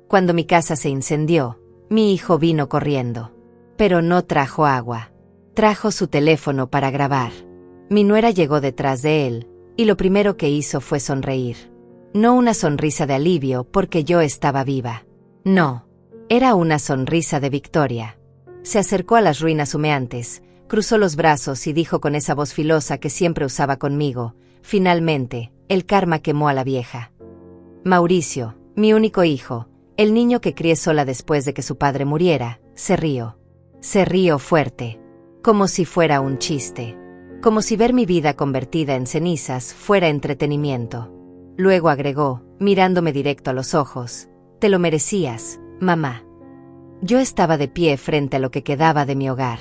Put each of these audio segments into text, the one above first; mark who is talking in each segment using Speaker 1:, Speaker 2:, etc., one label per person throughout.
Speaker 1: Cuando mi casa se incendió, mi hijo vino corriendo. Pero no trajo agua. Trajo su teléfono para grabar. Mi nuera llegó detrás de él, y lo primero que hizo fue sonreír. No una sonrisa de alivio porque yo estaba viva. No. Era una sonrisa de victoria. Se acercó a las ruinas humeantes, cruzó los brazos y dijo con esa voz filosa que siempre usaba conmigo: finalmente, el karma quemó a la vieja. Mauricio, mi único hijo, el niño que crié sola después de que su padre muriera, se rió. Se rió fuerte. Como si fuera un chiste. Como si ver mi vida convertida en cenizas fuera entretenimiento. Luego agregó, mirándome directo a los ojos: te lo merecías, mamá. Yo estaba de pie frente a lo que quedaba de mi hogar.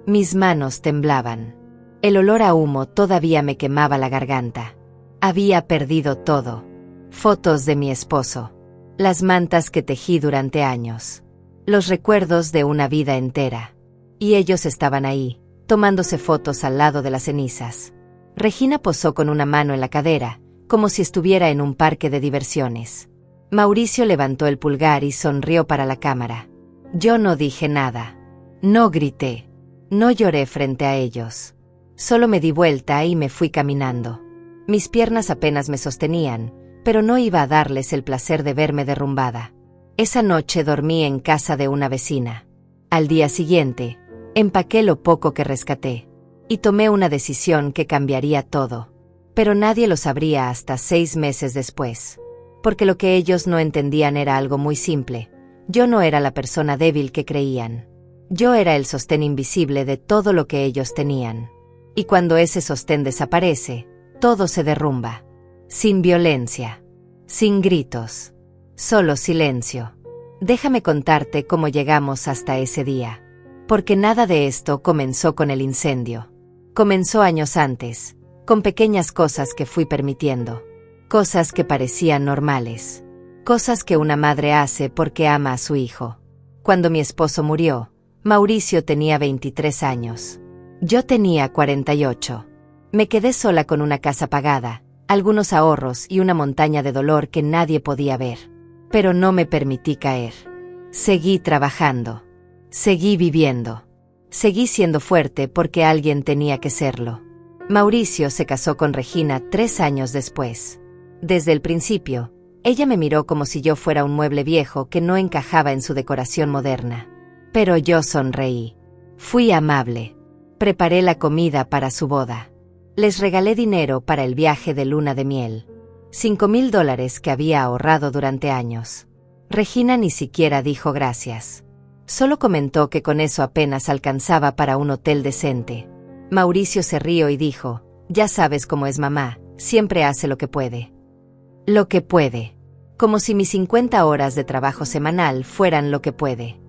Speaker 1: Mis manos temblaban. El olor a humo todavía me quemaba la garganta. Había perdido todo. Fotos de mi esposo. Las mantas que tejí durante años. Los recuerdos de una vida entera. Y ellos estaban ahí, tomándose fotos al lado de las cenizas. Regina posó con una mano en la cadera, como si estuviera en un parque de diversiones. Mauricio levantó el pulgar y sonrió para la cámara. Yo no dije nada. No grité. No lloré frente a ellos. Solo me di vuelta y me fui caminando. Mis piernas apenas me sostenían, pero no iba a darles el placer de verme derrumbada. Esa noche dormí en casa de una vecina. Al día siguiente, empaqué lo poco que rescaté. Y tomé una decisión que cambiaría todo. Pero nadie lo sabría hasta 6 meses después. Porque lo que ellos no entendían era algo muy simple. Yo no era la persona débil que creían. Yo era el sostén invisible de todo lo que ellos tenían. Y cuando ese sostén desaparece, todo se derrumba. Sin violencia. Sin gritos. Solo silencio. Déjame contarte cómo llegamos hasta ese día. Porque nada de esto comenzó con el incendio. Comenzó años antes, con pequeñas cosas que fui permitiendo. Cosas que parecían normales. Cosas que una madre hace porque ama a su hijo. Cuando mi esposo murió, Mauricio tenía 23 años. Yo tenía 48. Me quedé sola con una casa pagada, algunos ahorros y una montaña de dolor que nadie podía ver. Pero no me permití caer. Seguí trabajando. Seguí viviendo. Seguí siendo fuerte porque alguien tenía que serlo. Mauricio se casó con Regina 3 años después. Desde el principio, ella me miró como si yo fuera un mueble viejo que no encajaba en su decoración moderna. Pero yo sonreí. Fui amable. Preparé la comida para su boda. Les regalé dinero para el viaje de luna de miel. $5,000 que había ahorrado durante años. Regina ni siquiera dijo gracias. Solo comentó que con eso apenas alcanzaba para un hotel decente. Mauricio se rió y dijo: ya sabes cómo es mamá, siempre hace lo que puede. Lo que puede. Como si mis 50 horas de trabajo semanal fueran lo que puede.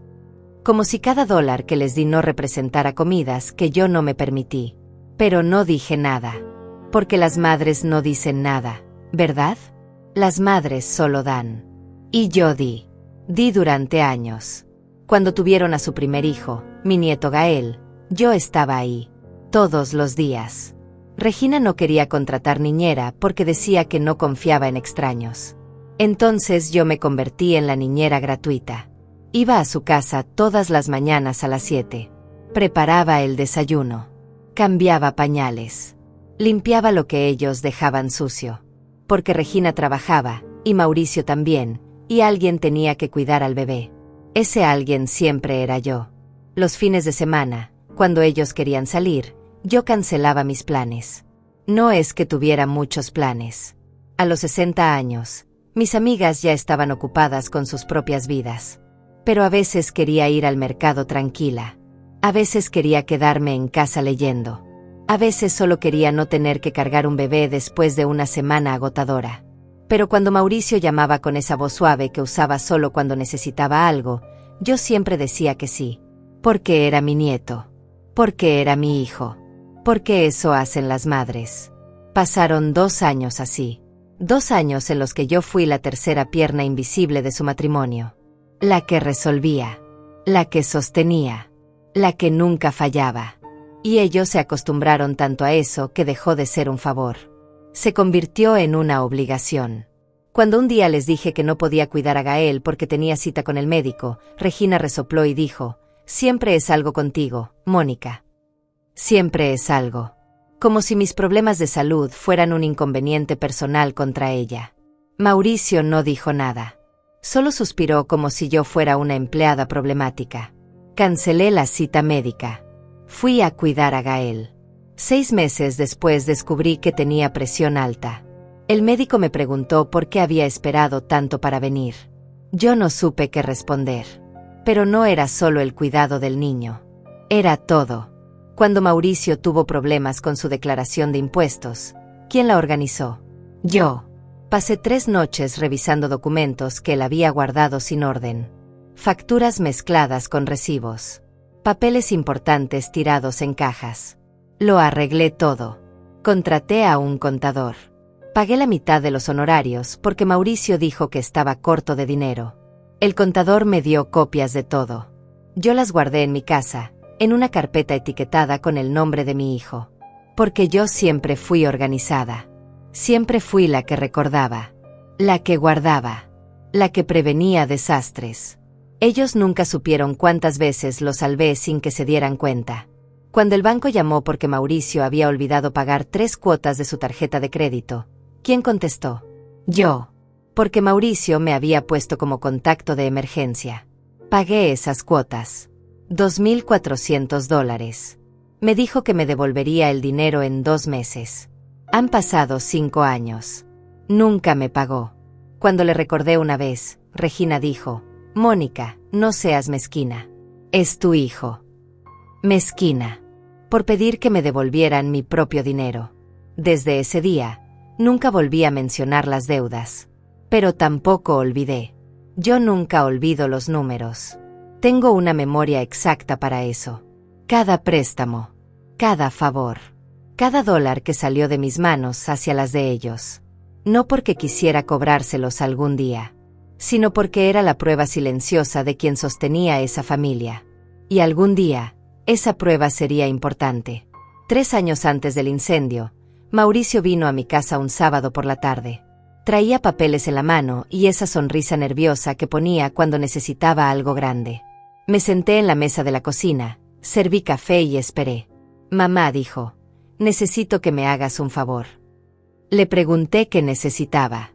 Speaker 1: Como si cada dólar que les di no representara comidas que yo no me permití. Pero no dije nada. Porque las madres no dicen nada, ¿verdad? Las madres solo dan. Y yo di. Di durante años. Cuando tuvieron a su primer hijo, mi nieto Gael, yo estaba ahí. Todos los días. Regina no quería contratar niñera porque decía que no confiaba en extraños. Entonces yo me convertí en la niñera gratuita. Iba a su casa todas las mañanas a las 7. Preparaba el desayuno. Cambiaba pañales. Limpiaba lo que ellos dejaban sucio. Porque Regina trabajaba, y Mauricio también, y alguien tenía que cuidar al bebé. Ese alguien siempre era yo. Los fines de semana, cuando ellos querían salir, yo cancelaba mis planes. No es que tuviera muchos planes. A los 60 años, mis amigas ya estaban ocupadas con sus propias vidas. Pero a veces quería ir al mercado tranquila. A veces quería quedarme en casa leyendo. A veces solo quería no tener que cargar un bebé después de una semana agotadora. Pero cuando Mauricio llamaba con esa voz suave que usaba solo cuando necesitaba algo, yo siempre decía que sí. Porque era mi nieto. Porque era mi hijo. Porque eso hacen las madres. Pasaron 2 años así. 2 años en los que yo fui la tercera pierna invisible de su matrimonio. La que resolvía. La que sostenía. La que nunca fallaba. Y ellos se acostumbraron tanto a eso que dejó de ser un favor. Se convirtió en una obligación. Cuando un día les dije que no podía cuidar a Gael porque tenía cita con el médico, Regina resopló y dijo: «Siempre es algo contigo, Mónica. Siempre es algo». Como si mis problemas de salud fueran un inconveniente personal contra ella. Mauricio no dijo nada. Solo suspiró como si yo fuera una empleada problemática. Cancelé la cita médica. Fui a cuidar a Gael. 6 meses después descubrí que tenía presión alta. El médico me preguntó por qué había esperado tanto para venir. Yo no supe qué responder. Pero no era solo el cuidado del niño. Era todo. Cuando Mauricio tuvo problemas con su declaración de impuestos, ¿quién la organizó? Yo. Pasé 3 noches revisando documentos que él había guardado sin orden. Facturas mezcladas con recibos. Papeles importantes tirados en cajas. Lo arreglé todo. Contraté a un contador. Pagué la mitad de los honorarios porque Mauricio dijo que estaba corto de dinero. El contador me dio copias de todo. Yo las guardé en mi casa, en una carpeta etiquetada con el nombre de mi hijo. Porque yo siempre fui organizada. Siempre fui la que recordaba. La que guardaba. La que prevenía desastres. Ellos nunca supieron cuántas veces lo salvé sin que se dieran cuenta. Cuando el banco llamó porque Mauricio había olvidado pagar 3 cuotas de su tarjeta de crédito, ¿quién contestó? Yo. Porque Mauricio me había puesto como contacto de emergencia. Pagué esas cuotas. $2,400. Me dijo que me devolvería el dinero en 2 meses. Han pasado 5 años. Nunca me pagó. Cuando le recordé una vez, Regina dijo: «Mónica, no seas mezquina. Es tu hijo». Mezquina. Por pedir que me devolvieran mi propio dinero. Desde ese día, nunca volví a mencionar las deudas. Pero tampoco olvidé. Yo nunca olvido los números. Tengo una memoria exacta para eso. Cada préstamo. Cada favor. Cada dólar que salió de mis manos hacia las de ellos. No porque quisiera cobrárselos algún día, sino porque era la prueba silenciosa de quien sostenía esa familia. Y algún día, esa prueba sería importante. 3 años antes del incendio, Mauricio vino a mi casa un sábado por la tarde. Traía papeles en la mano y esa sonrisa nerviosa que ponía cuando necesitaba algo grande. Me senté en la mesa de la cocina, serví café y esperé. Mamá dijo: «Necesito que me hagas un favor». Le pregunté qué necesitaba.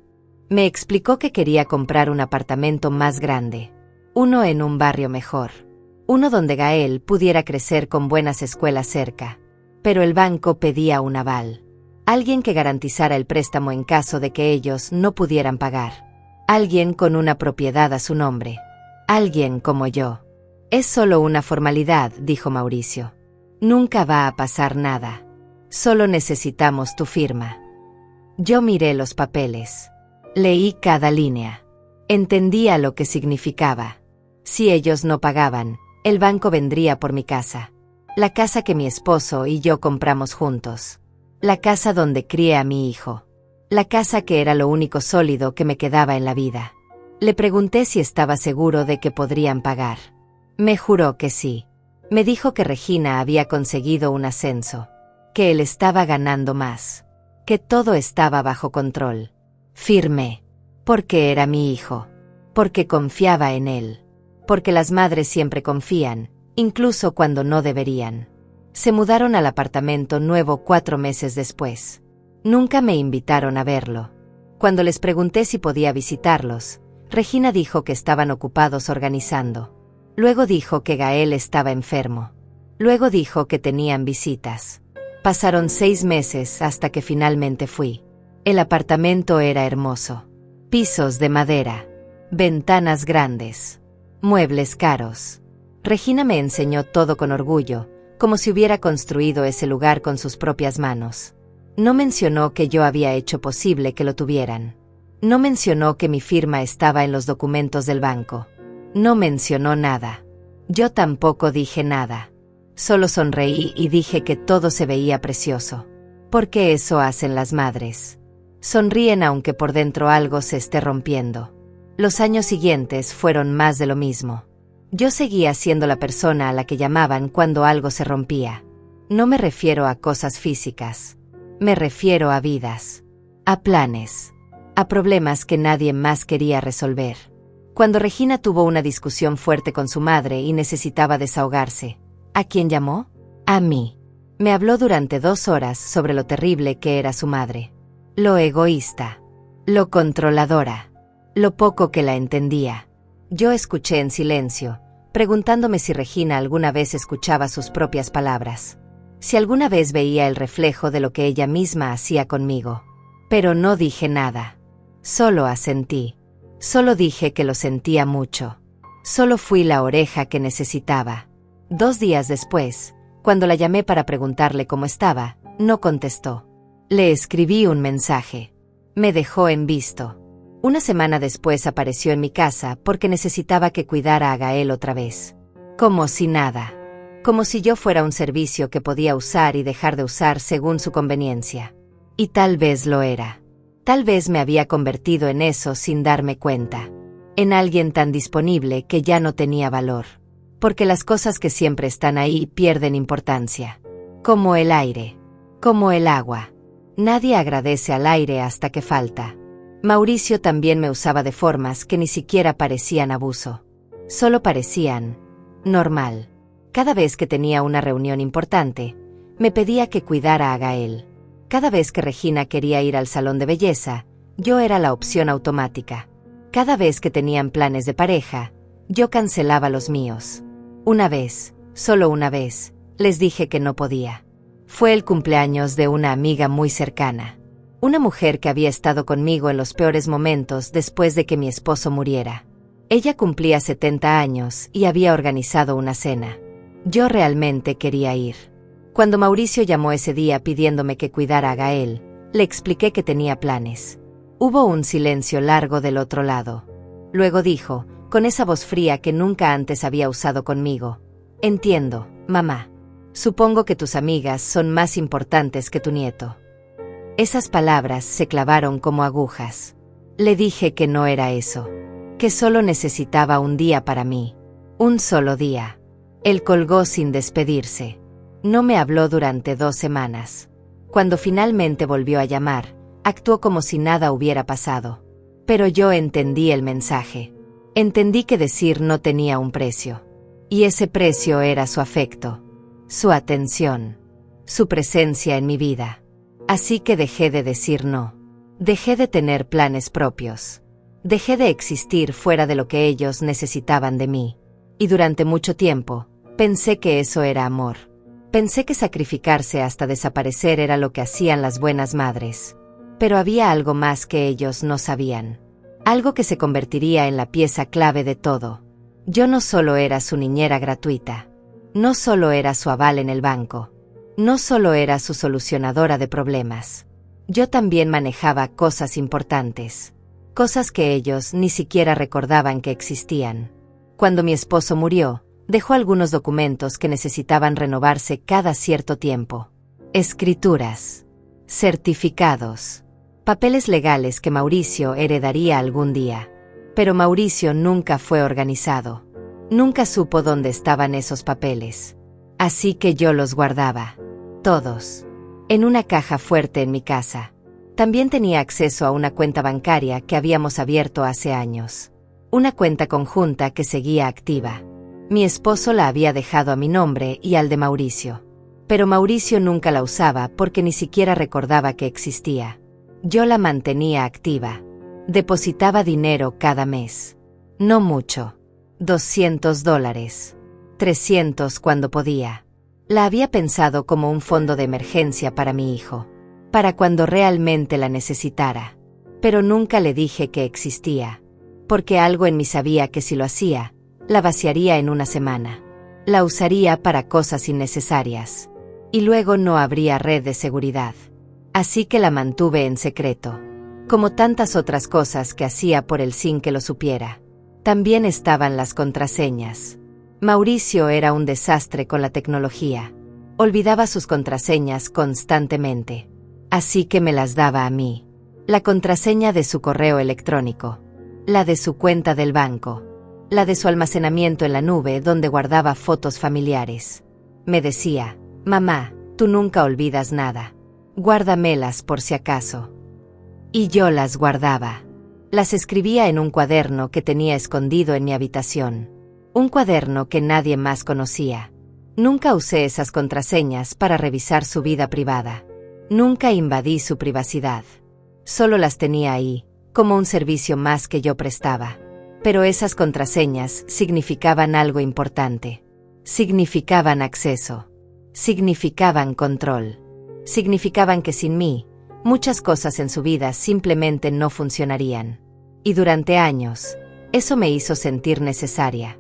Speaker 1: Me explicó que quería comprar un apartamento más grande. Uno en un barrio mejor. Uno donde Gael pudiera crecer con buenas escuelas cerca. Pero el banco pedía un aval. Alguien que garantizara el préstamo en caso de que ellos no pudieran pagar. Alguien con una propiedad a su nombre. Alguien como yo. «Es solo una formalidad», dijo Mauricio. «Nunca va a pasar nada. Solo necesitamos tu firma». Yo miré los papeles. Leí cada línea. Entendía lo que significaba. Si ellos no pagaban, el banco vendría por mi casa. La casa que mi esposo y yo compramos juntos. La casa donde crié a mi hijo. La casa que era lo único sólido que me quedaba en la vida. Le pregunté si estaba seguro de que podrían pagar. Me juró que sí. Me dijo que Regina había conseguido un ascenso. Que él estaba ganando más. Que todo estaba bajo control. Firmé. Porque era mi hijo. Porque confiaba en él. Porque las madres siempre confían, incluso cuando no deberían. Se mudaron al apartamento nuevo 4 meses después. Nunca me invitaron a verlo. Cuando les pregunté si podía visitarlos, Regina dijo que estaban ocupados organizando. Luego dijo que Gael estaba enfermo. Luego dijo que tenían visitas. Pasaron 6 meses hasta que finalmente fui. El apartamento era hermoso. Pisos de madera. Ventanas grandes. Muebles caros. Regina me enseñó todo con orgullo, como si hubiera construido ese lugar con sus propias manos. No mencionó que yo había hecho posible que lo tuvieran. No mencionó que mi firma estaba en los documentos del banco. No mencionó nada. Yo tampoco dije nada. Solo sonreí y dije que todo se veía precioso. Porque eso hacen las madres. Sonríen aunque por dentro algo se esté rompiendo. Los años siguientes fueron más de lo mismo. Yo seguía siendo la persona a la que llamaban cuando algo se rompía. No me refiero a cosas físicas. Me refiero a vidas. A planes. a problemas que nadie más quería resolver. Cuando Regina tuvo una discusión fuerte con su madre y necesitaba desahogarse, ¿a quién llamó? A mí. Me habló durante 2 horas sobre lo terrible que era su madre, lo egoísta, lo controladora, lo poco que la entendía. Yo escuché en silencio, preguntándome si Regina alguna vez escuchaba sus propias palabras, si alguna vez veía el reflejo de lo que ella misma hacía conmigo. Pero no dije nada. Solo asentí. Solo dije que lo sentía mucho. Solo fui la oreja que necesitaba. 2 días después, cuando la llamé para preguntarle cómo estaba, no contestó. Le escribí un mensaje. Me dejó en visto. Una semana después apareció en mi casa porque necesitaba que cuidara a Gael otra vez. Como si nada. Como si yo fuera un servicio que podía usar y dejar de usar según su conveniencia. Y tal vez lo era. Tal vez me había convertido en eso sin darme cuenta. En alguien tan disponible que ya no tenía valor. Porque las cosas que siempre están ahí pierden importancia. Como el aire. Como el agua. Nadie agradece al aire hasta que falta. Mauricio también me usaba de formas que ni siquiera parecían abuso. Solo parecían normal. Cada vez que tenía una reunión importante, me pedía que cuidara a Gael. Cada vez que Regina quería ir al salón de belleza, yo era la opción automática. Cada vez que tenían planes de pareja, yo cancelaba los míos. Una vez, solo una vez, les dije que no podía. Fue el cumpleaños de una amiga muy cercana. Una mujer que había estado conmigo en los peores momentos después de que mi esposo muriera. Ella cumplía 70 años y había organizado una cena. Yo realmente quería ir. Cuando Mauricio llamó ese día pidiéndome que cuidara a Gael, le expliqué que tenía planes. Hubo un silencio largo del otro lado. Luego dijo, con esa voz fría que nunca antes había usado conmigo: entiendo, mamá. Supongo que tus amigas son más importantes que tu nieto. Esas palabras se clavaron como agujas. Le dije que no era eso. Que solo necesitaba un día para mí. Un solo día. Él colgó sin despedirse. No me habló durante 2 semanas. Cuando finalmente volvió a llamar, actuó como si nada hubiera pasado. Pero yo entendí el mensaje. Entendí que decir no tenía un precio. Y ese precio era su afecto, su atención, su presencia en mi vida. Así que dejé de decir no. Dejé de tener planes propios. Dejé de existir fuera de lo que ellos necesitaban de mí. Y durante mucho tiempo, pensé que eso era amor. Pensé que sacrificarse hasta desaparecer era lo que hacían las buenas madres. Pero había algo más que ellos no sabían. Algo que se convertiría en la pieza clave de todo. Yo no solo era su niñera gratuita. No solo era su aval en el banco. No solo era su solucionadora de problemas. Yo también manejaba cosas importantes. Cosas que ellos ni siquiera recordaban que existían. Cuando mi esposo murió, dejó algunos documentos que necesitaban renovarse cada cierto tiempo. Escrituras, certificados, papeles legales que Mauricio heredaría algún día. Pero Mauricio nunca fue organizado. Nunca supo dónde estaban esos papeles. Así que yo los guardaba. Todos. En una caja fuerte en mi casa. También tenía acceso a una cuenta bancaria que habíamos abierto hace años. Una cuenta conjunta que seguía activa. Mi esposo la había dejado a mi nombre y al de Mauricio. Pero Mauricio nunca la usaba porque ni siquiera recordaba que existía. Yo la mantenía activa. Depositaba dinero cada mes. No mucho. $200. 300 cuando podía. La había pensado como un fondo de emergencia para mi hijo. Para cuando realmente la necesitara. Pero nunca le dije que existía. Porque algo en mí sabía que si lo hacía, la vaciaría en una semana. La usaría para cosas innecesarias. Y luego no habría red de seguridad. Así que la mantuve en secreto. Como tantas otras cosas que hacía por él sin que lo supiera. También estaban las contraseñas. Mauricio era un desastre con la tecnología. Olvidaba sus contraseñas constantemente. Así que me las daba a mí. La contraseña de su correo electrónico. La de su cuenta del banco. La de su almacenamiento en la nube donde guardaba fotos familiares. Me decía: mamá, tú nunca olvidas nada. Guárdamelas por si acaso. Y yo las guardaba. Las escribía en un cuaderno que tenía escondido en mi habitación. Un cuaderno que nadie más conocía. Nunca usé esas contraseñas para revisar su vida privada. Nunca invadí su privacidad. Solo las tenía ahí, como un servicio más que yo prestaba. Pero esas contraseñas significaban algo importante. Significaban acceso. Significaban control. Significaban que sin mí, muchas cosas en su vida simplemente no funcionarían. Y durante años, eso me hizo sentir necesaria.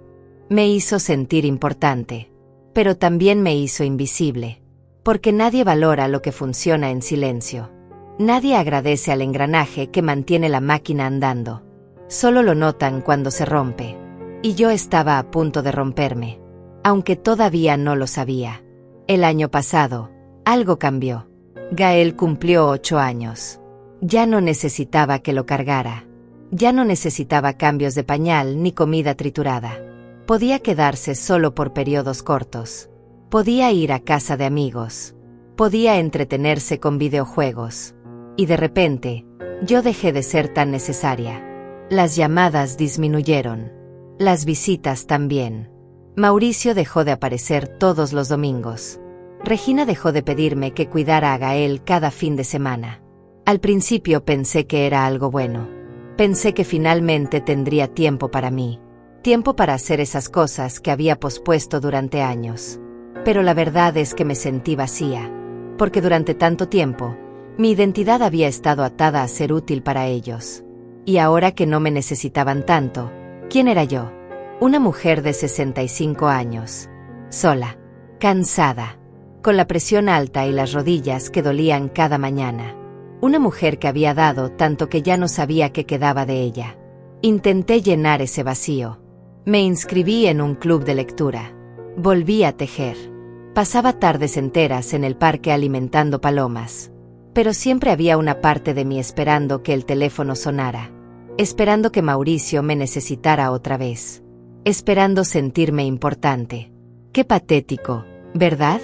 Speaker 1: Me hizo sentir importante. Pero también me hizo invisible. Porque nadie valora lo que funciona en silencio. Nadie agradece al engranaje que mantiene la máquina andando. Solo lo notan cuando se rompe. Y yo estaba a punto de romperme. Aunque todavía no lo sabía. El año pasado, algo cambió. Gael cumplió 8 años. Ya no necesitaba que lo cargara. Ya no necesitaba cambios de pañal ni comida triturada. Podía quedarse solo por periodos cortos. Podía ir a casa de amigos. Podía entretenerse con videojuegos. Y de repente, yo dejé de ser tan necesaria. Las llamadas disminuyeron. Las visitas también. Mauricio dejó de aparecer todos los domingos. Regina dejó de pedirme que cuidara a Gael cada fin de semana. Al principio pensé que era algo bueno. Pensé que finalmente tendría tiempo para mí. Tiempo para hacer esas cosas que había pospuesto durante años. Pero la verdad es que me sentí vacía. Porque durante tanto tiempo, mi identidad había estado atada a ser útil para ellos. Y ahora que no me necesitaban tanto, ¿quién era yo? Una mujer de 65 años. Sola. Cansada. Con la presión alta y las rodillas que dolían cada mañana. Una mujer que había dado tanto que ya no sabía qué quedaba de ella. Intenté llenar ese vacío. Me inscribí en un club de lectura. Volví a tejer. Pasaba tardes enteras en el parque alimentando palomas. Pero siempre había una parte de mí esperando que el teléfono sonara. Esperando que Mauricio me necesitara otra vez. Esperando sentirme importante. Qué patético, ¿verdad?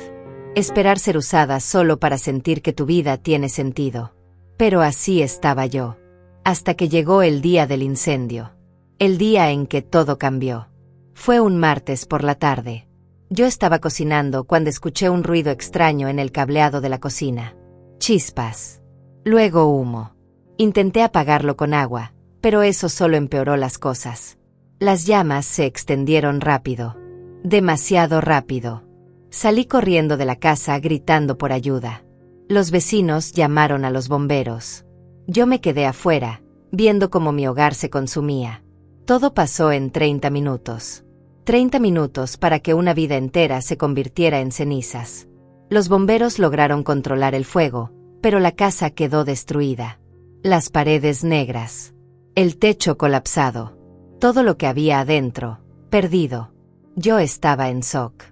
Speaker 1: Esperar ser usada solo para sentir que tu vida tiene sentido. Pero así estaba yo. Hasta que llegó el día del incendio. El día en que todo cambió. Fue un martes por la tarde. Yo estaba cocinando cuando escuché un ruido extraño en el cableado de la cocina. Chispas. Luego humo. Intenté apagarlo con agua, pero eso solo empeoró las cosas. Las llamas se extendieron rápido. Demasiado rápido. Salí corriendo de la casa gritando por ayuda. Los vecinos llamaron a los bomberos. Yo me quedé afuera, viendo cómo mi hogar se consumía. Todo pasó en 30 minutos. 30 minutos para que una vida entera se convirtiera en cenizas. Los bomberos lograron controlar el fuego, pero la casa quedó destruida. Las paredes negras. El techo colapsado. Todo lo que había adentro, perdido. Yo estaba en shock.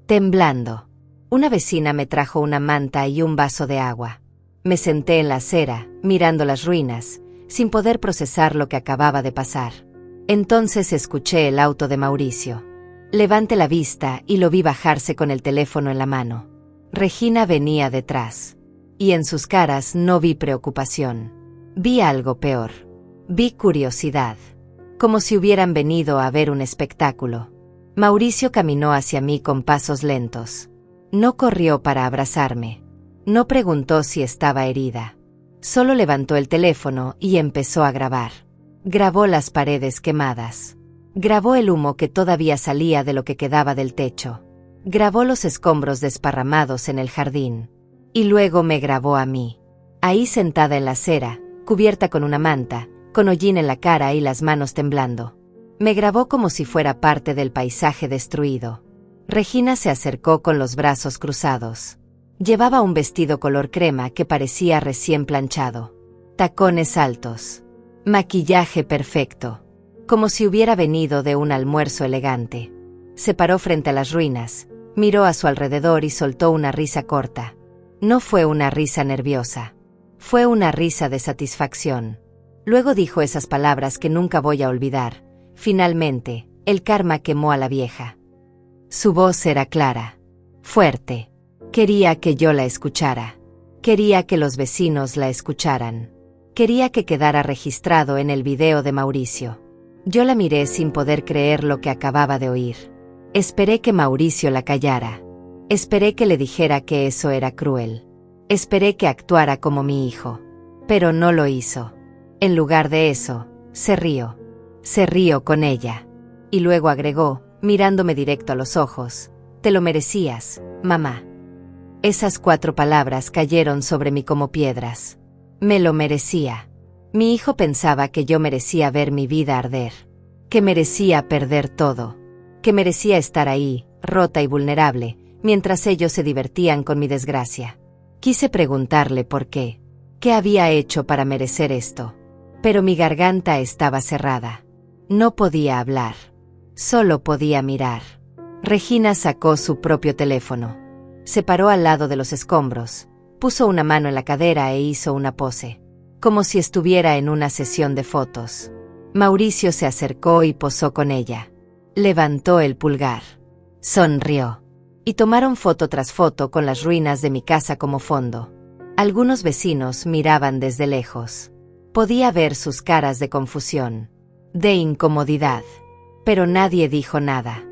Speaker 1: Temblando. Una vecina me trajo una manta y un vaso de agua. Me senté en la acera, mirando las ruinas, sin poder procesar lo que acababa de pasar. Entonces escuché el auto de Mauricio. Levanté la vista y lo vi bajarse con el teléfono en la mano. Regina venía detrás. Y en sus caras no vi preocupación. Vi algo peor. Vi curiosidad. Como si hubieran venido a ver un espectáculo. Mauricio caminó hacia mí con pasos lentos. No corrió para abrazarme. No preguntó si estaba herida. Solo levantó el teléfono y empezó a grabar. Grabó las paredes quemadas. Grabó el humo que todavía salía de lo que quedaba del techo. Grabó los escombros desparramados en el jardín. Y luego me grabó a mí. Ahí sentada en la acera, cubierta con una manta, con hollín en la cara y las manos temblando. Me grabó como si fuera parte del paisaje destruido. Regina se acercó con los brazos cruzados. Llevaba un vestido color crema que parecía recién planchado. Tacones altos. Maquillaje perfecto. Como si hubiera venido de un almuerzo elegante. Se paró frente a las ruinas, miró a su alrededor y soltó una risa corta. No fue una risa nerviosa. Fue una risa de satisfacción. Luego dijo esas palabras que nunca voy a olvidar. Finalmente, el karma quemó a la vieja. Su voz era clara. Fuerte. Quería que yo la escuchara. Quería que los vecinos la escucharan. Quería que quedara registrado en el video de Mauricio. Yo la miré sin poder creer lo que acababa de oír. Esperé que Mauricio la callara. Esperé que le dijera que eso era cruel. Esperé que actuara como mi hijo. Pero no lo hizo. En lugar de eso, se rió. Se rió con ella. Y luego agregó, mirándome directo a los ojos: «Te lo merecías, mamá». Esas 4 palabras cayeron sobre mí como piedras. Me lo merecía. Mi hijo pensaba que yo merecía ver mi vida arder. Que merecía perder todo. Que merecía estar ahí, rota y vulnerable, mientras ellos se divertían con mi desgracia. Quise preguntarle por qué. ¿Qué había hecho para merecer esto? Pero mi garganta estaba cerrada. No podía hablar. Solo podía mirar. Regina sacó su propio teléfono. Se paró al lado de los escombros, puso una mano en la cadera e hizo una pose, como si estuviera en una sesión de fotos. Mauricio se acercó y posó con ella. Levantó el pulgar. Sonrió. Y tomaron foto tras foto con las ruinas de mi casa como fondo. Algunos vecinos miraban desde lejos. Podía ver sus caras de confusión, de incomodidad. Pero nadie dijo nada.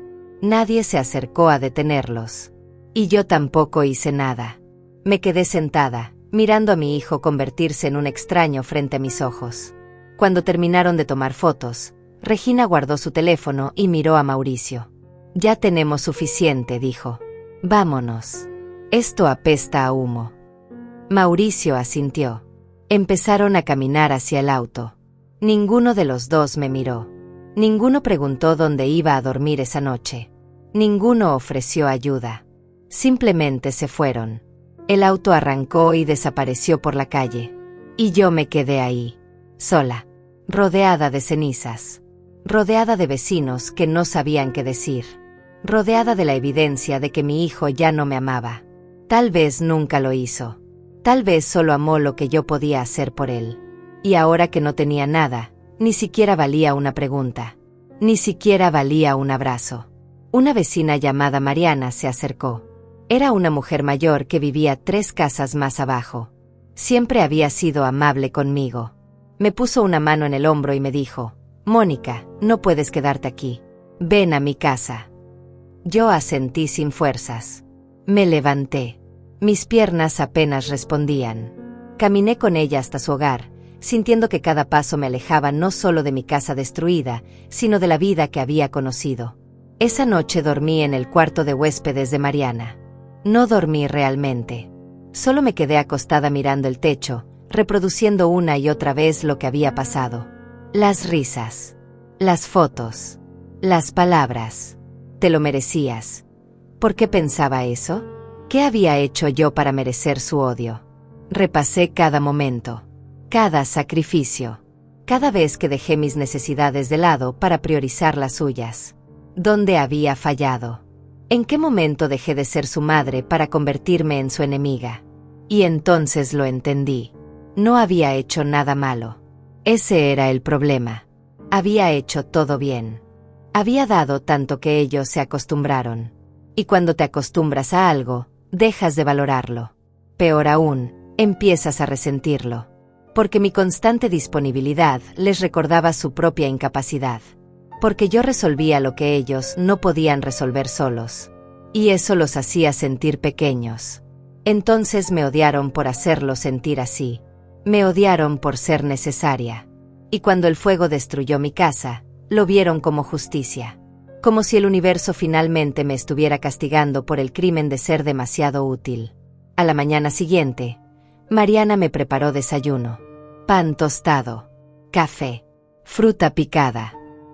Speaker 1: Nadie se acercó a detenerlos. Y yo tampoco hice nada. Me quedé sentada, mirando a mi hijo convertirse en un extraño frente a mis ojos. Cuando terminaron de tomar fotos, Regina guardó su teléfono y miró a Mauricio. «Ya tenemos suficiente», dijo. «Vámonos. Esto apesta a humo». Mauricio asintió. Empezaron a caminar hacia el auto. Ninguno de los dos me miró. Ninguno preguntó dónde iba a dormir esa noche. Ninguno ofreció ayuda. Simplemente se fueron. El auto arrancó y desapareció por la calle. Y yo me quedé ahí, sola, rodeada de cenizas, rodeada de vecinos que no sabían qué decir, rodeada de la evidencia de que mi hijo ya no me amaba. Tal vez nunca lo hizo. Tal vez solo amó lo que yo podía hacer por él. Y ahora que no tenía nada, ni siquiera valía una pregunta. Ni siquiera valía un abrazo. Una vecina llamada Mariana se acercó. Era una mujer mayor que vivía 3 casas más abajo. Siempre había sido amable conmigo. Me puso una mano en el hombro y me dijo: «Mónica, no puedes quedarte aquí. Ven a mi casa». Yo asentí sin fuerzas. Me levanté. Mis piernas apenas respondían. Caminé con ella hasta su hogar, sintiendo que cada paso me alejaba no solo de mi casa destruida, sino de la vida que había conocido. Esa noche dormí en el cuarto de huéspedes de Mariana. No dormí realmente. Solo me quedé acostada mirando el techo, reproduciendo una y otra vez lo que había pasado. Las risas. Las fotos. Las palabras. «Te lo merecías». ¿Por qué pensaba eso? ¿Qué había hecho yo para merecer su odio? Repasé cada momento. Cada sacrificio. Cada vez que dejé mis necesidades de lado para priorizar las suyas. ¿Dónde había fallado? ¿En qué momento dejé de ser su madre para convertirme en su enemiga? Y entonces lo entendí. No había hecho nada malo. Ese era el problema. Había hecho todo bien. Había dado tanto que ellos se acostumbraron. Y cuando te acostumbras a algo, dejas de valorarlo. Peor aún, empiezas a resentirlo. Porque mi constante disponibilidad les recordaba su propia incapacidad. Porque yo resolvía lo que ellos no podían resolver solos. Y eso los hacía sentir pequeños. Entonces me odiaron por hacerlos sentir así. Me odiaron por ser necesaria. Y cuando el fuego destruyó mi casa, lo vieron como justicia. Como si el universo finalmente me estuviera castigando por el crimen de ser demasiado útil. A la mañana siguiente, Mariana me preparó desayuno. Pan tostado, café, fruta picada.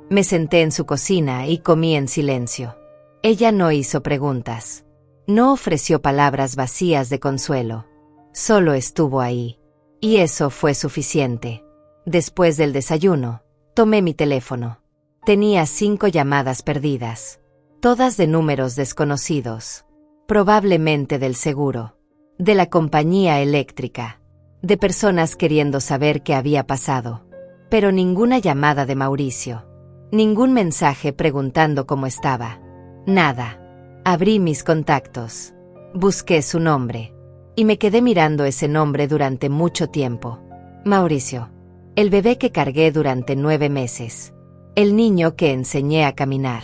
Speaker 1: Me senté en su cocina y comí en silencio. Ella no hizo preguntas. No ofreció palabras vacías de consuelo. Solo estuvo ahí. Y eso fue suficiente. Después del desayuno, tomé mi teléfono. Tenía 5 llamadas perdidas. Todas de números desconocidos. Probablemente del seguro. De la compañía eléctrica. De personas queriendo saber qué había pasado. Pero ninguna llamada de Mauricio. Ningún mensaje preguntando cómo estaba. Nada. Abrí mis contactos. Busqué su nombre. Y me quedé mirando ese nombre durante mucho tiempo. Mauricio. El bebé que cargué durante 9 meses. El niño que enseñé a caminar.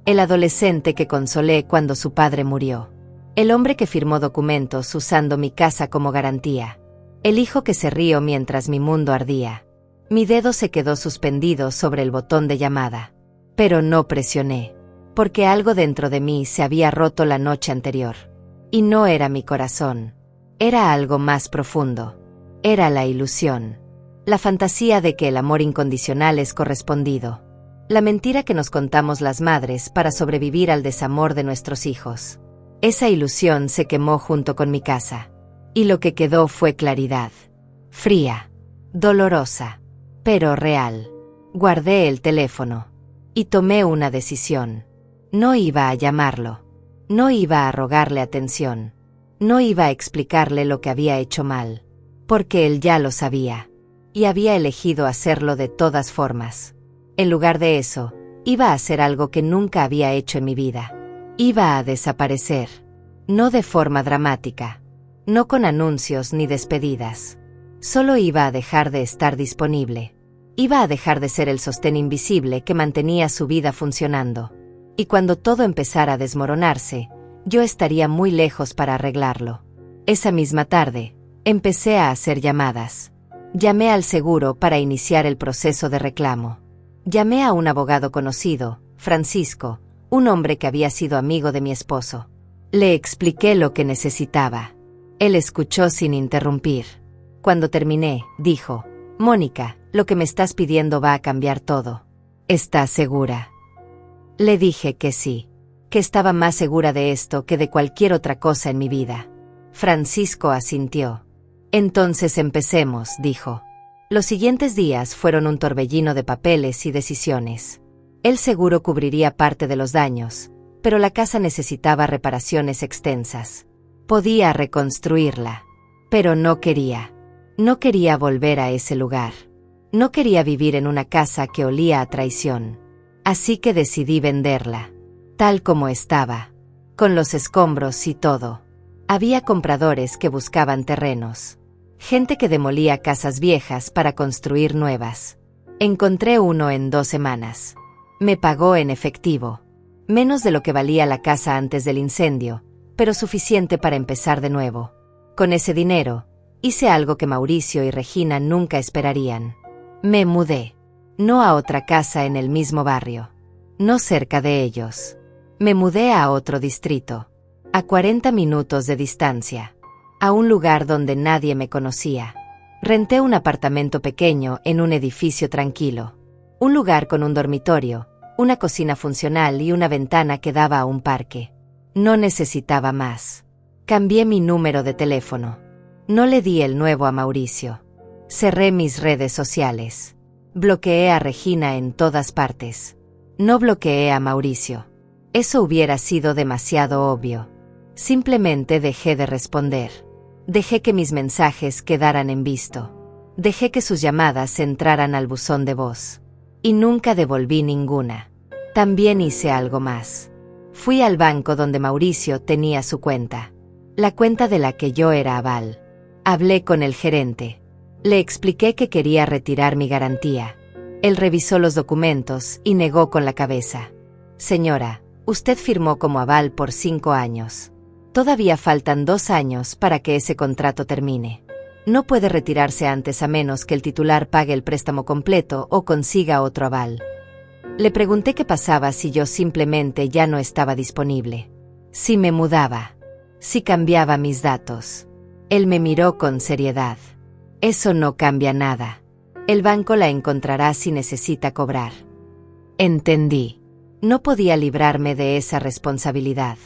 Speaker 1: El adolescente que consolé cuando su padre murió. El hombre que firmó documentos usando mi casa como garantía. El hijo que se rió mientras mi mundo ardía. Mi dedo se quedó suspendido sobre el botón de llamada. Pero no presioné. Porque algo dentro de mí se había roto la noche anterior. Y no era mi corazón. Era algo más profundo. Era la ilusión. La fantasía de que el amor incondicional es correspondido. La mentira que nos contamos las madres para sobrevivir al desamor de nuestros hijos. Esa ilusión se quemó junto con mi casa. Y lo que quedó fue claridad. Fría. Dolorosa. Pero real. Guardé el teléfono. Y tomé una decisión. No iba a llamarlo. No iba a rogarle atención. No iba a explicarle lo que había hecho mal. Porque él ya lo sabía. Y había elegido hacerlo de todas formas. En lugar de eso, iba a hacer algo que nunca había hecho en mi vida. Iba a desaparecer. No de forma dramática. No con anuncios ni despedidas. Solo iba a dejar de estar disponible. Iba a dejar de ser el sostén invisible que mantenía su vida funcionando. Y cuando todo empezara a desmoronarse, yo estaría muy lejos para arreglarlo. Esa misma tarde, empecé a hacer llamadas. Llamé al seguro para iniciar el proceso de reclamo. Llamé a un abogado conocido, Francisco, un hombre que había sido amigo de mi esposo. Le expliqué lo que necesitaba. Él escuchó sin interrumpir. Cuando terminé, dijo: Mónica, lo que me estás pidiendo va a cambiar todo. ¿Estás segura? Le dije que sí, que estaba más segura de esto que de cualquier otra cosa en mi vida. Francisco asintió. Entonces empecemos, dijo. Los siguientes días fueron un torbellino de papeles y decisiones. El seguro cubriría parte de los daños, pero la casa necesitaba reparaciones extensas. Podía reconstruirla, pero no quería. No quería volver a ese lugar. No quería vivir en una casa que olía a traición. Así que decidí venderla, tal como estaba, con los escombros y todo. Había compradores que buscaban terrenos. Gente que demolía casas viejas para construir nuevas. Encontré uno en 2 semanas. Me pagó en efectivo. Menos de lo que valía la casa antes del incendio, pero suficiente para empezar de nuevo. Con ese dinero, hice algo que Mauricio y Regina nunca esperarían. Me mudé. No a otra casa en el mismo barrio. No cerca de ellos. Me mudé a otro distrito. A 40 minutos de distancia. A un lugar donde nadie me conocía. Renté un apartamento pequeño en un edificio tranquilo. Un lugar con un dormitorio, una cocina funcional y una ventana que daba a un parque. No necesitaba más. Cambié mi número de teléfono. No le di el nuevo a Mauricio. Cerré mis redes sociales. Bloqueé a Regina en todas partes. No bloqueé a Mauricio. Eso hubiera sido demasiado obvio. Simplemente dejé de responder. Dejé que mis mensajes quedaran en visto. Dejé que sus llamadas entraran al buzón de voz. Y nunca devolví ninguna. También hice algo más. Fui al banco donde Mauricio tenía su cuenta. La cuenta de la que yo era aval. Hablé con el gerente. Le expliqué que quería retirar mi garantía. Él revisó los documentos y negó con la cabeza. Señora, usted firmó como aval por 5 años. Todavía faltan 2 años para que ese contrato termine. No puede retirarse antes a menos que el titular pague el préstamo completo o consiga otro aval. Le pregunté qué pasaba si yo simplemente ya no estaba disponible. Si me mudaba. Si cambiaba mis datos. Él me miró con seriedad. Eso no cambia nada. El banco la encontrará si necesita cobrar. Entendí. No podía librarme de esa responsabilidad.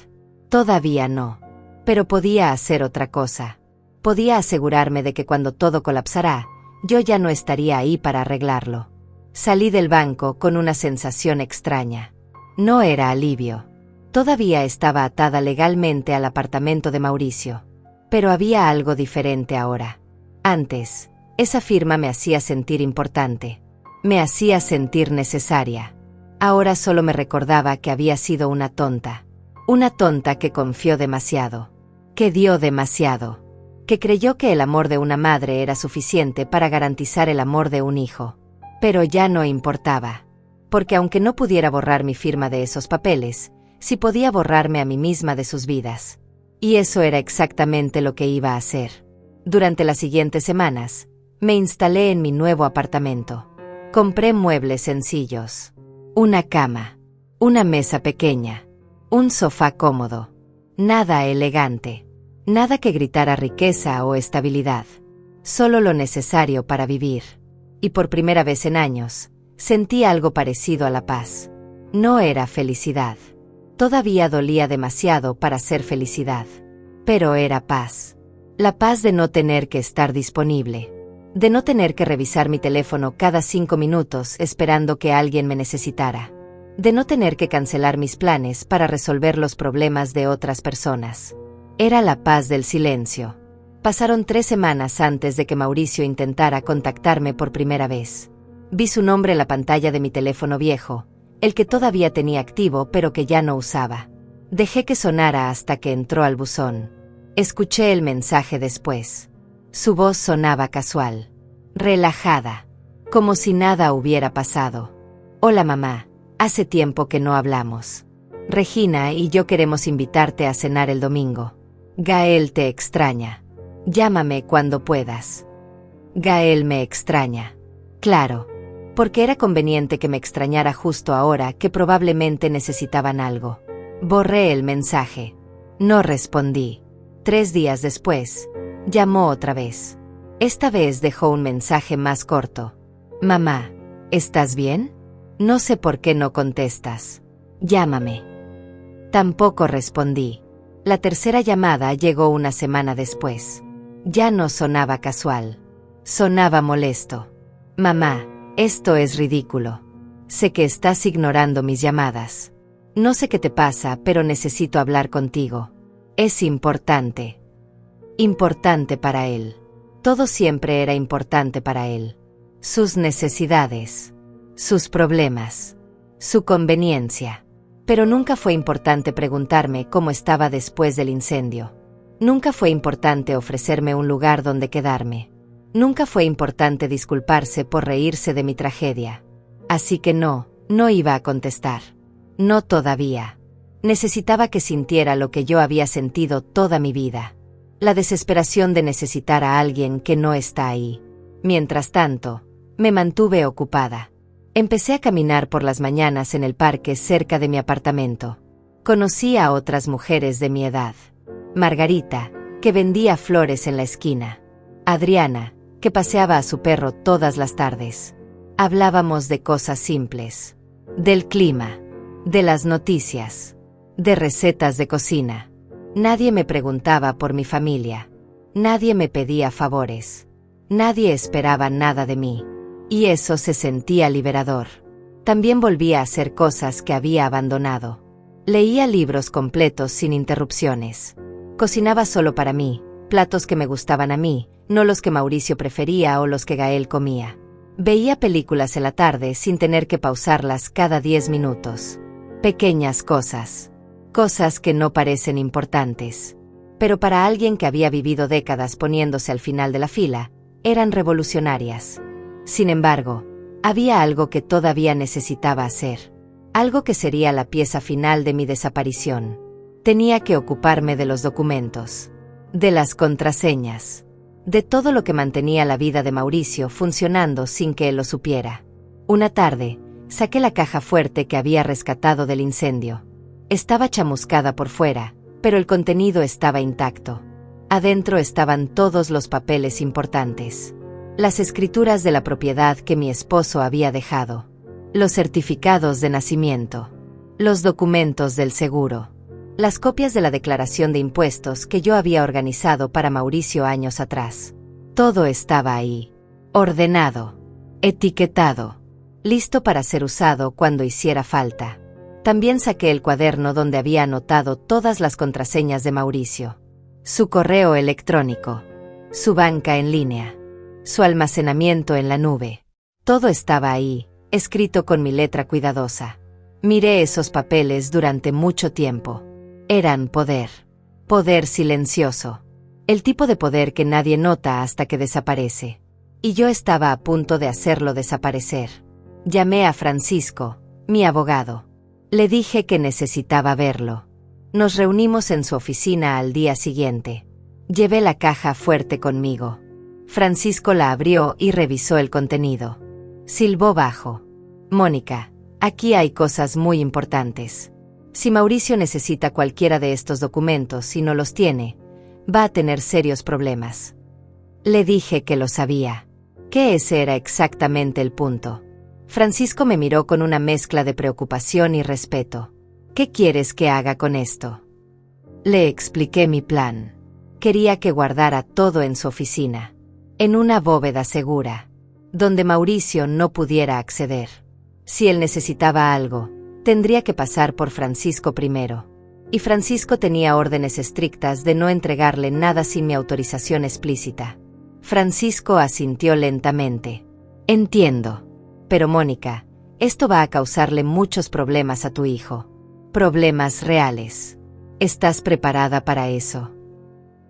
Speaker 1: Todavía no. Pero podía hacer otra cosa. Podía asegurarme de que cuando todo colapsará, yo ya no estaría ahí para arreglarlo. Salí del banco con una sensación extraña. No era alivio. Todavía estaba atada legalmente al apartamento de Mauricio. Pero había algo diferente ahora. Antes, esa firma me hacía sentir importante. Me hacía sentir necesaria. Ahora solo me recordaba que había sido una tonta. Una tonta que confió demasiado. Que dio demasiado. que creyó que el amor de una madre era suficiente para garantizar el amor de un hijo. Pero ya no importaba. Porque aunque no pudiera borrar mi firma de esos papeles, sí podía borrarme a mí misma de sus vidas. Y eso era exactamente lo que iba a hacer. Durante las siguientes semanas, me instalé en mi nuevo apartamento. Compré muebles sencillos. Una cama. Una mesa pequeña. Un sofá cómodo. Nada elegante. Nada que gritara riqueza o estabilidad. Solo lo necesario para vivir. Y por primera vez en años, sentí algo parecido a la paz. No era felicidad. Todavía dolía demasiado para ser felicidad. Pero era paz. La paz de no tener que estar disponible. De no tener que revisar mi teléfono cada 5 minutos esperando que alguien me necesitara. De no tener que cancelar mis planes para resolver los problemas de otras personas. Era la paz del silencio. Pasaron 3 semanas antes de que Mauricio intentara contactarme por primera vez. Vi su nombre en la pantalla de mi teléfono viejo, el que todavía tenía activo pero que ya no usaba. Dejé que sonara hasta que entró al buzón. Escuché el mensaje después. Su voz sonaba casual, relajada, como si nada hubiera pasado. Hola mamá, hace tiempo que no hablamos. Regina y yo queremos invitarte a cenar el domingo. Gael te extraña. Llámame cuando puedas. Gael me extraña. Claro, porque era conveniente que me extrañara justo ahora que probablemente necesitaban algo. Borré el mensaje. No respondí. 3 días después, llamó otra vez. Esta vez dejó un mensaje más corto. Mamá, ¿estás bien? No sé por qué no contestas. Llámame. Tampoco respondí. La tercera llamada llegó una semana después. Ya no sonaba casual. Sonaba molesto. Mamá, esto es ridículo. Sé que estás ignorando mis llamadas. No sé qué te pasa, pero necesito hablar contigo. Es importante. Importante para él. Todo siempre era importante para él. Sus necesidades. Sus problemas. Su conveniencia. Pero nunca fue importante preguntarme cómo estaba después del incendio. Nunca fue importante ofrecerme un lugar donde quedarme. Nunca fue importante disculparse por reírse de mi tragedia. Así que no iba a contestar. No todavía. Necesitaba que sintiera lo que yo había sentido toda mi vida. La desesperación de necesitar a alguien que no está ahí. Mientras tanto, me mantuve ocupada. Empecé a caminar por las mañanas en el parque cerca de mi apartamento. Conocí a otras mujeres de mi edad. Margarita, que vendía flores en la esquina. Adriana, que paseaba a su perro todas las tardes. Hablábamos de cosas simples. Del clima. De las noticias. De recetas de cocina. Nadie me preguntaba por mi familia. Nadie me pedía favores. Nadie esperaba nada de mí. Y eso se sentía liberador. También volvía a hacer cosas que había abandonado. Leía libros completos sin interrupciones. Cocinaba solo para mí, platos que me gustaban a mí, no los que Mauricio prefería o los que Gael comía. Veía películas en la tarde sin tener que pausarlas cada 10 minutos. Pequeñas cosas. Cosas que no parecen importantes. Pero para alguien que había vivido décadas poniéndose al final de la fila, eran revolucionarias. Sin embargo, había algo que todavía necesitaba hacer. Algo que sería la pieza final de mi desaparición. Tenía que ocuparme de los documentos. De las contraseñas. De todo lo que mantenía la vida de Mauricio funcionando sin que él lo supiera. Una tarde, saqué la caja fuerte que había rescatado del incendio. Estaba chamuscada por fuera, pero el contenido estaba intacto. Adentro estaban todos los papeles importantes. Las escrituras de la propiedad que mi esposo había dejado. Los certificados de nacimiento. Los documentos del seguro. Las copias de la declaración de impuestos que yo había organizado para Mauricio años atrás. Todo estaba ahí. Ordenado. Etiquetado. Listo para ser usado cuando hiciera falta. También saqué el cuaderno donde había anotado todas las contraseñas de Mauricio. Su correo electrónico. Su banca en línea. Su almacenamiento en la nube. Todo estaba ahí, escrito con mi letra cuidadosa. Miré esos papeles durante mucho tiempo. Eran poder. Poder silencioso. El tipo de poder que nadie nota hasta que desaparece. Y yo estaba a punto de hacerlo desaparecer. Llamé a Francisco, mi abogado. Le dije que necesitaba verlo. Nos reunimos en su oficina al día siguiente. Llevé la caja fuerte conmigo. Francisco la abrió y revisó el contenido. Silbó bajo. Mónica, aquí hay cosas muy importantes. Si Mauricio necesita cualquiera de estos documentos y no los tiene, va a tener serios problemas. Le dije que lo sabía. Que ese era exactamente el punto. Francisco me miró con una mezcla de preocupación y respeto. ¿Qué quieres que haga con esto? Le expliqué mi plan. Quería que guardara todo en su oficina, en una bóveda segura, donde Mauricio no pudiera acceder. Si él necesitaba algo, tendría que pasar por Francisco primero. Y Francisco tenía órdenes estrictas de no entregarle nada sin mi autorización explícita. Francisco asintió lentamente. Entiendo. Pero Mónica, esto va a causarle muchos problemas a tu hijo. Problemas reales. ¿Estás preparada para eso?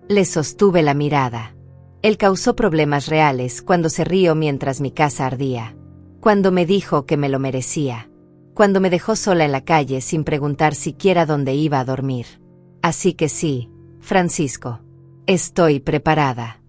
Speaker 1: Le sostuve la mirada. Él causó problemas reales cuando se rió mientras mi casa ardía. Cuando me dijo que me lo merecía. Cuando me dejó sola en la calle sin preguntar siquiera dónde iba a dormir. Así que sí, Francisco. Estoy preparada.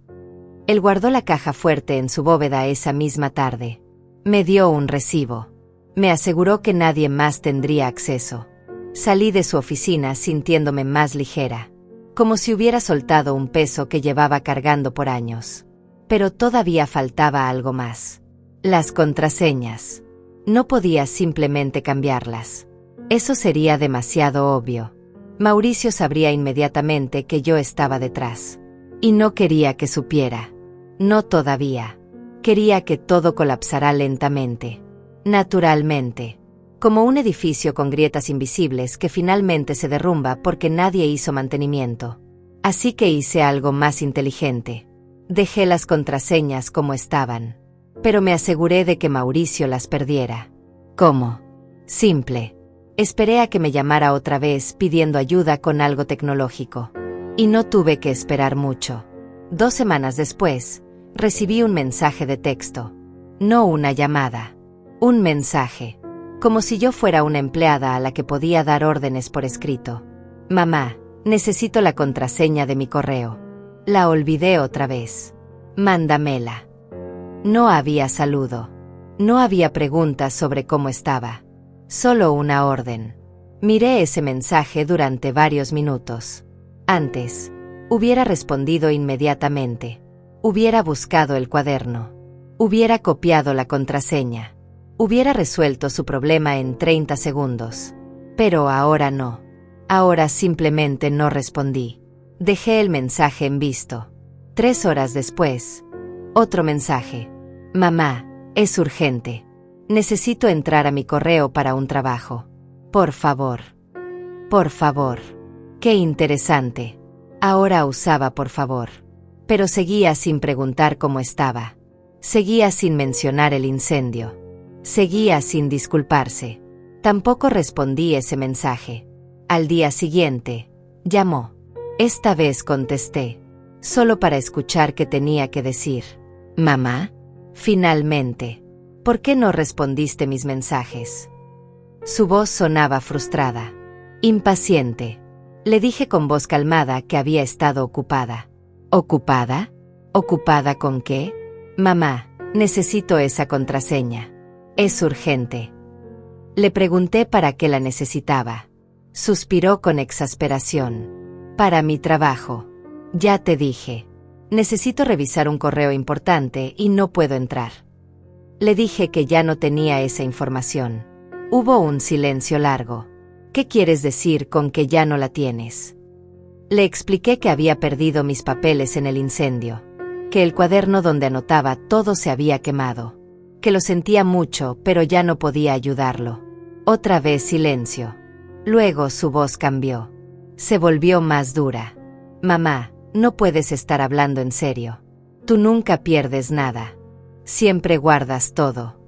Speaker 1: Él guardó la caja fuerte en su bóveda esa misma tarde. Me dio un recibo. Me aseguró que nadie más tendría acceso. Salí de su oficina sintiéndome más ligera. Como si hubiera soltado un peso que llevaba cargando por años. Pero todavía faltaba algo más. Las contraseñas. No podía simplemente cambiarlas. Eso sería demasiado obvio. Mauricio sabría inmediatamente que yo estaba detrás. Y no quería que supiera. No todavía. Quería que todo colapsara lentamente. Naturalmente. Como un edificio con grietas invisibles que finalmente se derrumba porque nadie hizo mantenimiento. Así que hice algo más inteligente. Dejé las contraseñas como estaban. Pero me aseguré de que Mauricio las perdiera. ¿Cómo? Simple. Esperé a que me llamara otra vez pidiendo ayuda con algo tecnológico. Y no tuve que esperar mucho. 2 semanas después, recibí un mensaje de texto. No una llamada. Un mensaje. Como si yo fuera una empleada a la que podía dar órdenes por escrito. Mamá, necesito la contraseña de mi correo. La olvidé otra vez. Mándamela. No había saludo. No había preguntas sobre cómo estaba. Solo una orden. Miré ese mensaje durante varios minutos. Antes, hubiera respondido inmediatamente. Hubiera buscado el cuaderno. Hubiera copiado la contraseña. Hubiera resuelto su problema en 30 segundos. Pero ahora no. Ahora simplemente no respondí. Dejé el mensaje en visto. 3 horas después, otro mensaje. Mamá, es urgente. Necesito entrar a mi correo para un trabajo. Por favor. Por favor. Qué interesante. Ahora usaba por favor. Pero seguía sin preguntar cómo estaba. Seguía sin mencionar el incendio. Seguía sin disculparse. Tampoco respondí ese mensaje. Al día siguiente, llamó. Esta vez contesté, solo para escuchar qué tenía que decir. Mamá, finalmente, ¿por qué no respondiste mis mensajes? Su voz sonaba frustrada, impaciente. Le dije con voz calmada que había estado ocupada. ¿Ocupada? ¿Ocupada con qué? Mamá, necesito esa contraseña. Es urgente. Le pregunté para qué la necesitaba. Suspiró con exasperación. Para mi trabajo. Ya te dije. Necesito revisar un correo importante y no puedo entrar. Le dije que ya no tenía esa información. Hubo un silencio largo. ¿Qué quieres decir con que ya no la tienes? Le expliqué que había perdido mis papeles en el incendio. Que el cuaderno donde anotaba todo se había quemado. Que lo sentía mucho, pero ya no podía ayudarlo. Otra vez silencio. Luego su voz cambió. Se volvió más dura. Mamá, no puedes estar hablando en serio. Tú nunca pierdes nada. Siempre guardas todo.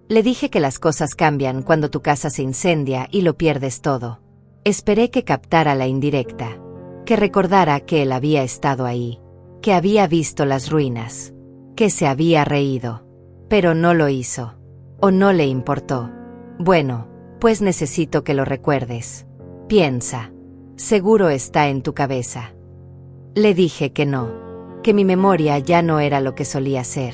Speaker 1: Le dije que las cosas cambian cuando tu casa se incendia y lo pierdes todo. Esperé que captara la indirecta. que recordara que él había estado ahí, que había visto las ruinas, que se había reído. Pero no lo hizo. ¿O no le importó? Bueno, pues necesito que lo recuerdes. Piensa. Seguro está en tu cabeza. Le dije que no, que mi memoria ya no era lo que solía ser,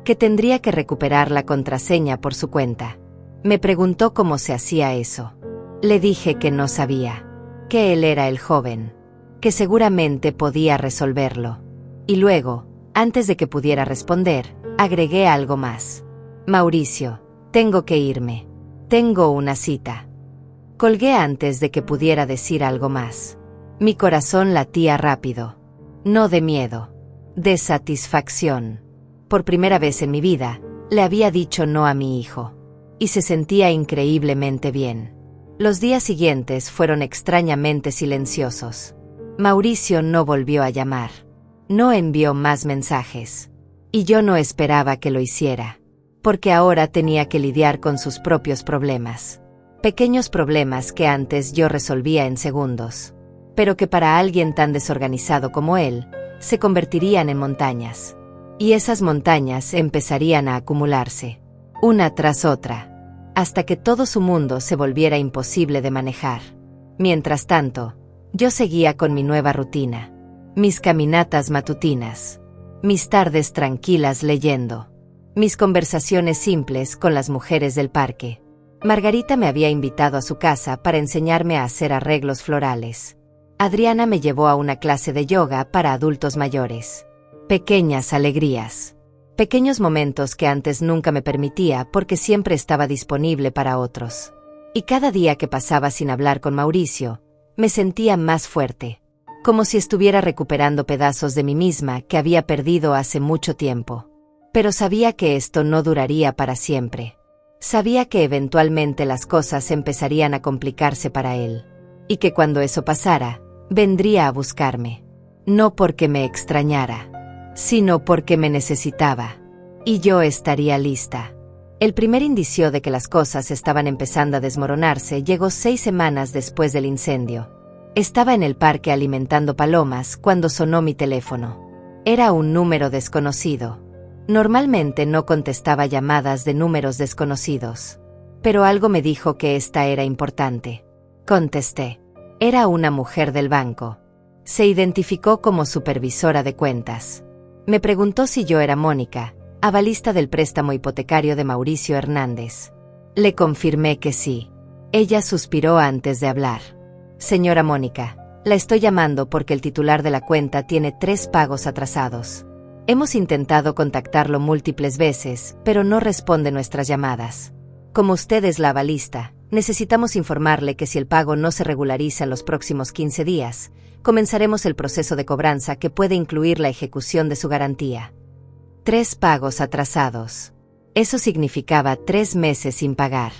Speaker 1: que tendría que recuperar la contraseña por su cuenta. Me preguntó cómo se hacía eso. Le dije que no sabía, que él era el joven, que seguramente podía resolverlo. Y luego, antes de que pudiera responder, agregué algo más. Mauricio, tengo que irme. Tengo una cita. Colgué antes de que pudiera decir algo más. Mi corazón latía rápido. No de miedo, de satisfacción. Por primera vez en mi vida, le había dicho no a mi hijo. Y se sentía increíblemente bien. Los días siguientes fueron extrañamente silenciosos. Mauricio no volvió a llamar. No envió más mensajes. Y yo no esperaba que lo hiciera, porque ahora tenía que lidiar con sus propios problemas. Pequeños problemas que antes yo resolvía en segundos, pero que para alguien tan desorganizado como él, se convertirían en montañas. Y esas montañas empezarían a acumularse, una tras otra, hasta que todo su mundo se volviera imposible de manejar. Mientras tanto, yo seguía con mi nueva rutina, mis caminatas matutinas, mis tardes tranquilas leyendo, mis conversaciones simples con las mujeres del parque. Margarita me había invitado a su casa para enseñarme a hacer arreglos florales. Adriana me llevó a una clase de yoga para adultos mayores. Pequeñas alegrías. Pequeños momentos que antes nunca me permitía porque siempre estaba disponible para otros. Y cada día que pasaba sin hablar con Mauricio, me sentía más fuerte, como si estuviera recuperando pedazos de mí misma que había perdido hace mucho tiempo. Pero sabía que esto no duraría para siempre. Sabía que eventualmente las cosas empezarían a complicarse para él, y que cuando eso pasara, vendría a buscarme. No porque me extrañara, sino porque me necesitaba. Y yo estaría lista. El primer indicio de que las cosas estaban empezando a desmoronarse llegó 6 semanas después del incendio. Estaba en el parque alimentando palomas cuando sonó mi teléfono. Era un número desconocido. Normalmente no contestaba llamadas de números desconocidos, pero algo me dijo que esta era importante. Contesté. Era una mujer del banco. Se identificó como supervisora de cuentas. Me preguntó si yo era Mónica, avalista del préstamo hipotecario de Mauricio Hernández. Le confirmé que sí. Ella suspiró antes de hablar. Señora Mónica, la estoy llamando porque el titular de la cuenta tiene 3 pagos atrasados. Hemos intentado contactarlo múltiples veces, pero no responde nuestras llamadas. Como usted es la avalista, necesitamos informarle que si el pago no se regulariza en los próximos 15 días, comenzaremos el proceso de cobranza que puede incluir la ejecución de su garantía. 3 pagos atrasados. Eso significaba 3 meses sin pagar.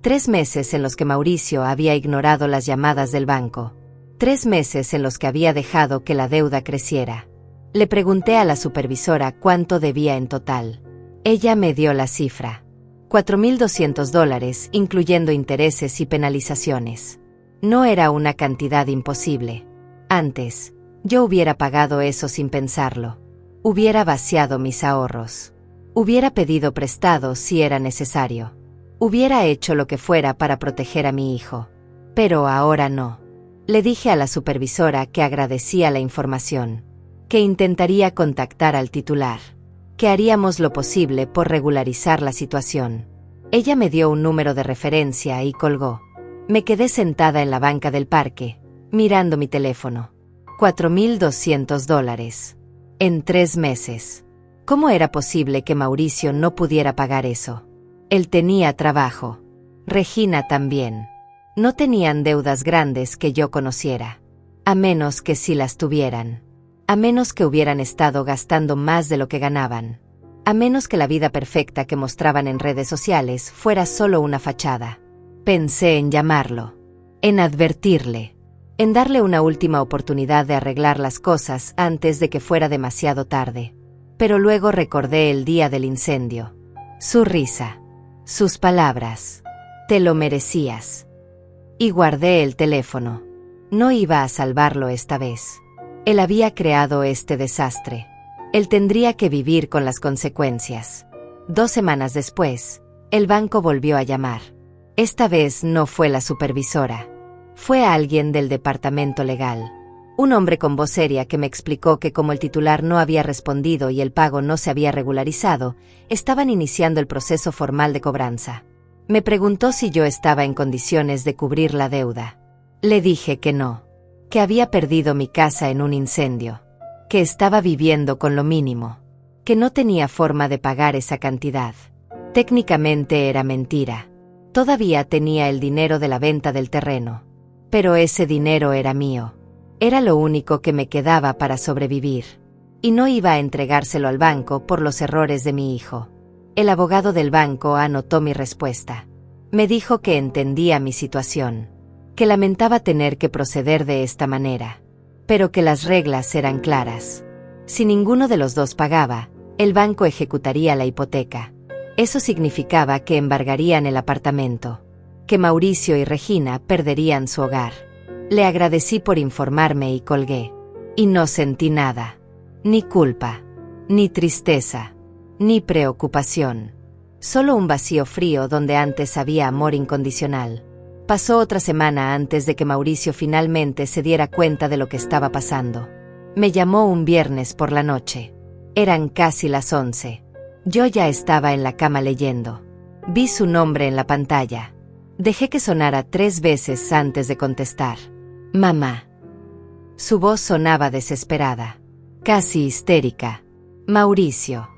Speaker 1: 3 meses en los que Mauricio había ignorado las llamadas del banco. 3 meses en los que había dejado que la deuda creciera. Le pregunté a la supervisora cuánto debía en total. Ella me dio la cifra. $4,200, incluyendo intereses y penalizaciones. No era una cantidad imposible. Antes, yo hubiera pagado eso sin pensarlo. Hubiera vaciado mis ahorros. Hubiera pedido prestado si era necesario. Hubiera hecho lo que fuera para proteger a mi hijo. Pero ahora no. Le dije a la supervisora que agradecía la información, que intentaría contactar al titular, que haríamos lo posible por regularizar la situación. Ella me dio un número de referencia y colgó. Me quedé sentada en la banca del parque, mirando mi teléfono. $4,200. En 3 meses. ¿Cómo era posible que Mauricio no pudiera pagar eso? Él tenía trabajo. Regina también. No tenían deudas grandes que yo conociera. A menos que sí las tuvieran. A menos que hubieran estado gastando más de lo que ganaban. A menos que la vida perfecta que mostraban en redes sociales fuera solo una fachada. Pensé en llamarlo. En advertirle. En darle una última oportunidad de arreglar las cosas antes de que fuera demasiado tarde. Pero luego recordé el día del incendio. Su risa. Sus palabras. Te lo merecías. Y guardé el teléfono. No iba a salvarlo esta vez. Él había creado este desastre. Él tendría que vivir con las consecuencias. 2 semanas después, el banco volvió a llamar. Esta vez no fue la supervisora. Fue alguien del departamento legal. Un hombre con voz seria que me explicó que como el titular no había respondido y el pago no se había regularizado, estaban iniciando el proceso formal de cobranza. Me preguntó si yo estaba en condiciones de cubrir la deuda. Le dije que no, que había perdido mi casa en un incendio, que estaba viviendo con lo mínimo, que no tenía forma de pagar esa cantidad. Técnicamente era mentira. Todavía tenía el dinero de la venta del terreno, pero ese dinero era mío. Era lo único que me quedaba para sobrevivir, y no iba a entregárselo al banco por los errores de mi hijo. El abogado del banco anotó mi respuesta. Me dijo que entendía mi situación, que lamentaba tener que proceder de esta manera, pero que las reglas eran claras. Si ninguno de los dos pagaba, el banco ejecutaría la hipoteca. Eso significaba que embargarían el apartamento, que Mauricio y Regina perderían su hogar. Le agradecí por informarme y colgué. Y no sentí nada. Ni culpa, ni tristeza, ni preocupación. Solo un vacío frío donde antes había amor incondicional. Pasó otra semana antes de que Mauricio finalmente se diera cuenta de lo que estaba pasando. Me llamó un viernes por la noche. Eran casi las 11. Yo ya estaba en la cama leyendo. Vi su nombre en la pantalla. Dejé que sonara 3 veces antes de contestar. Mamá. Su voz sonaba desesperada, casi histérica. Mauricio.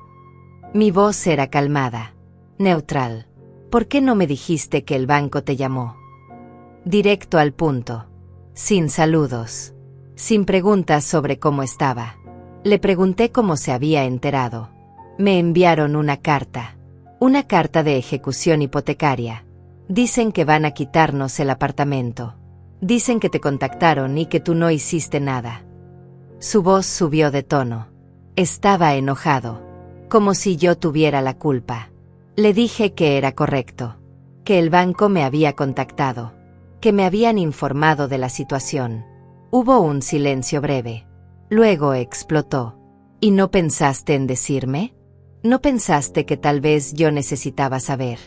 Speaker 1: Mi voz era calmada, neutral. ¿Por qué no me dijiste que el banco te llamó? Directo al punto. Sin saludos. Sin preguntas sobre cómo estaba. Le pregunté cómo se había enterado. Me enviaron una carta. Una carta de ejecución hipotecaria. Dicen que van a quitarnos el apartamento. Dicen que te contactaron y que tú no hiciste nada. Su voz subió de tono. Estaba enojado, como si yo tuviera la culpa. Le dije que era correcto, que el banco me había contactado, que me habían informado de la situación. Hubo un silencio breve. Luego explotó. ¿Y no pensaste en decirme? ¿No pensaste que tal vez yo necesitaba saber?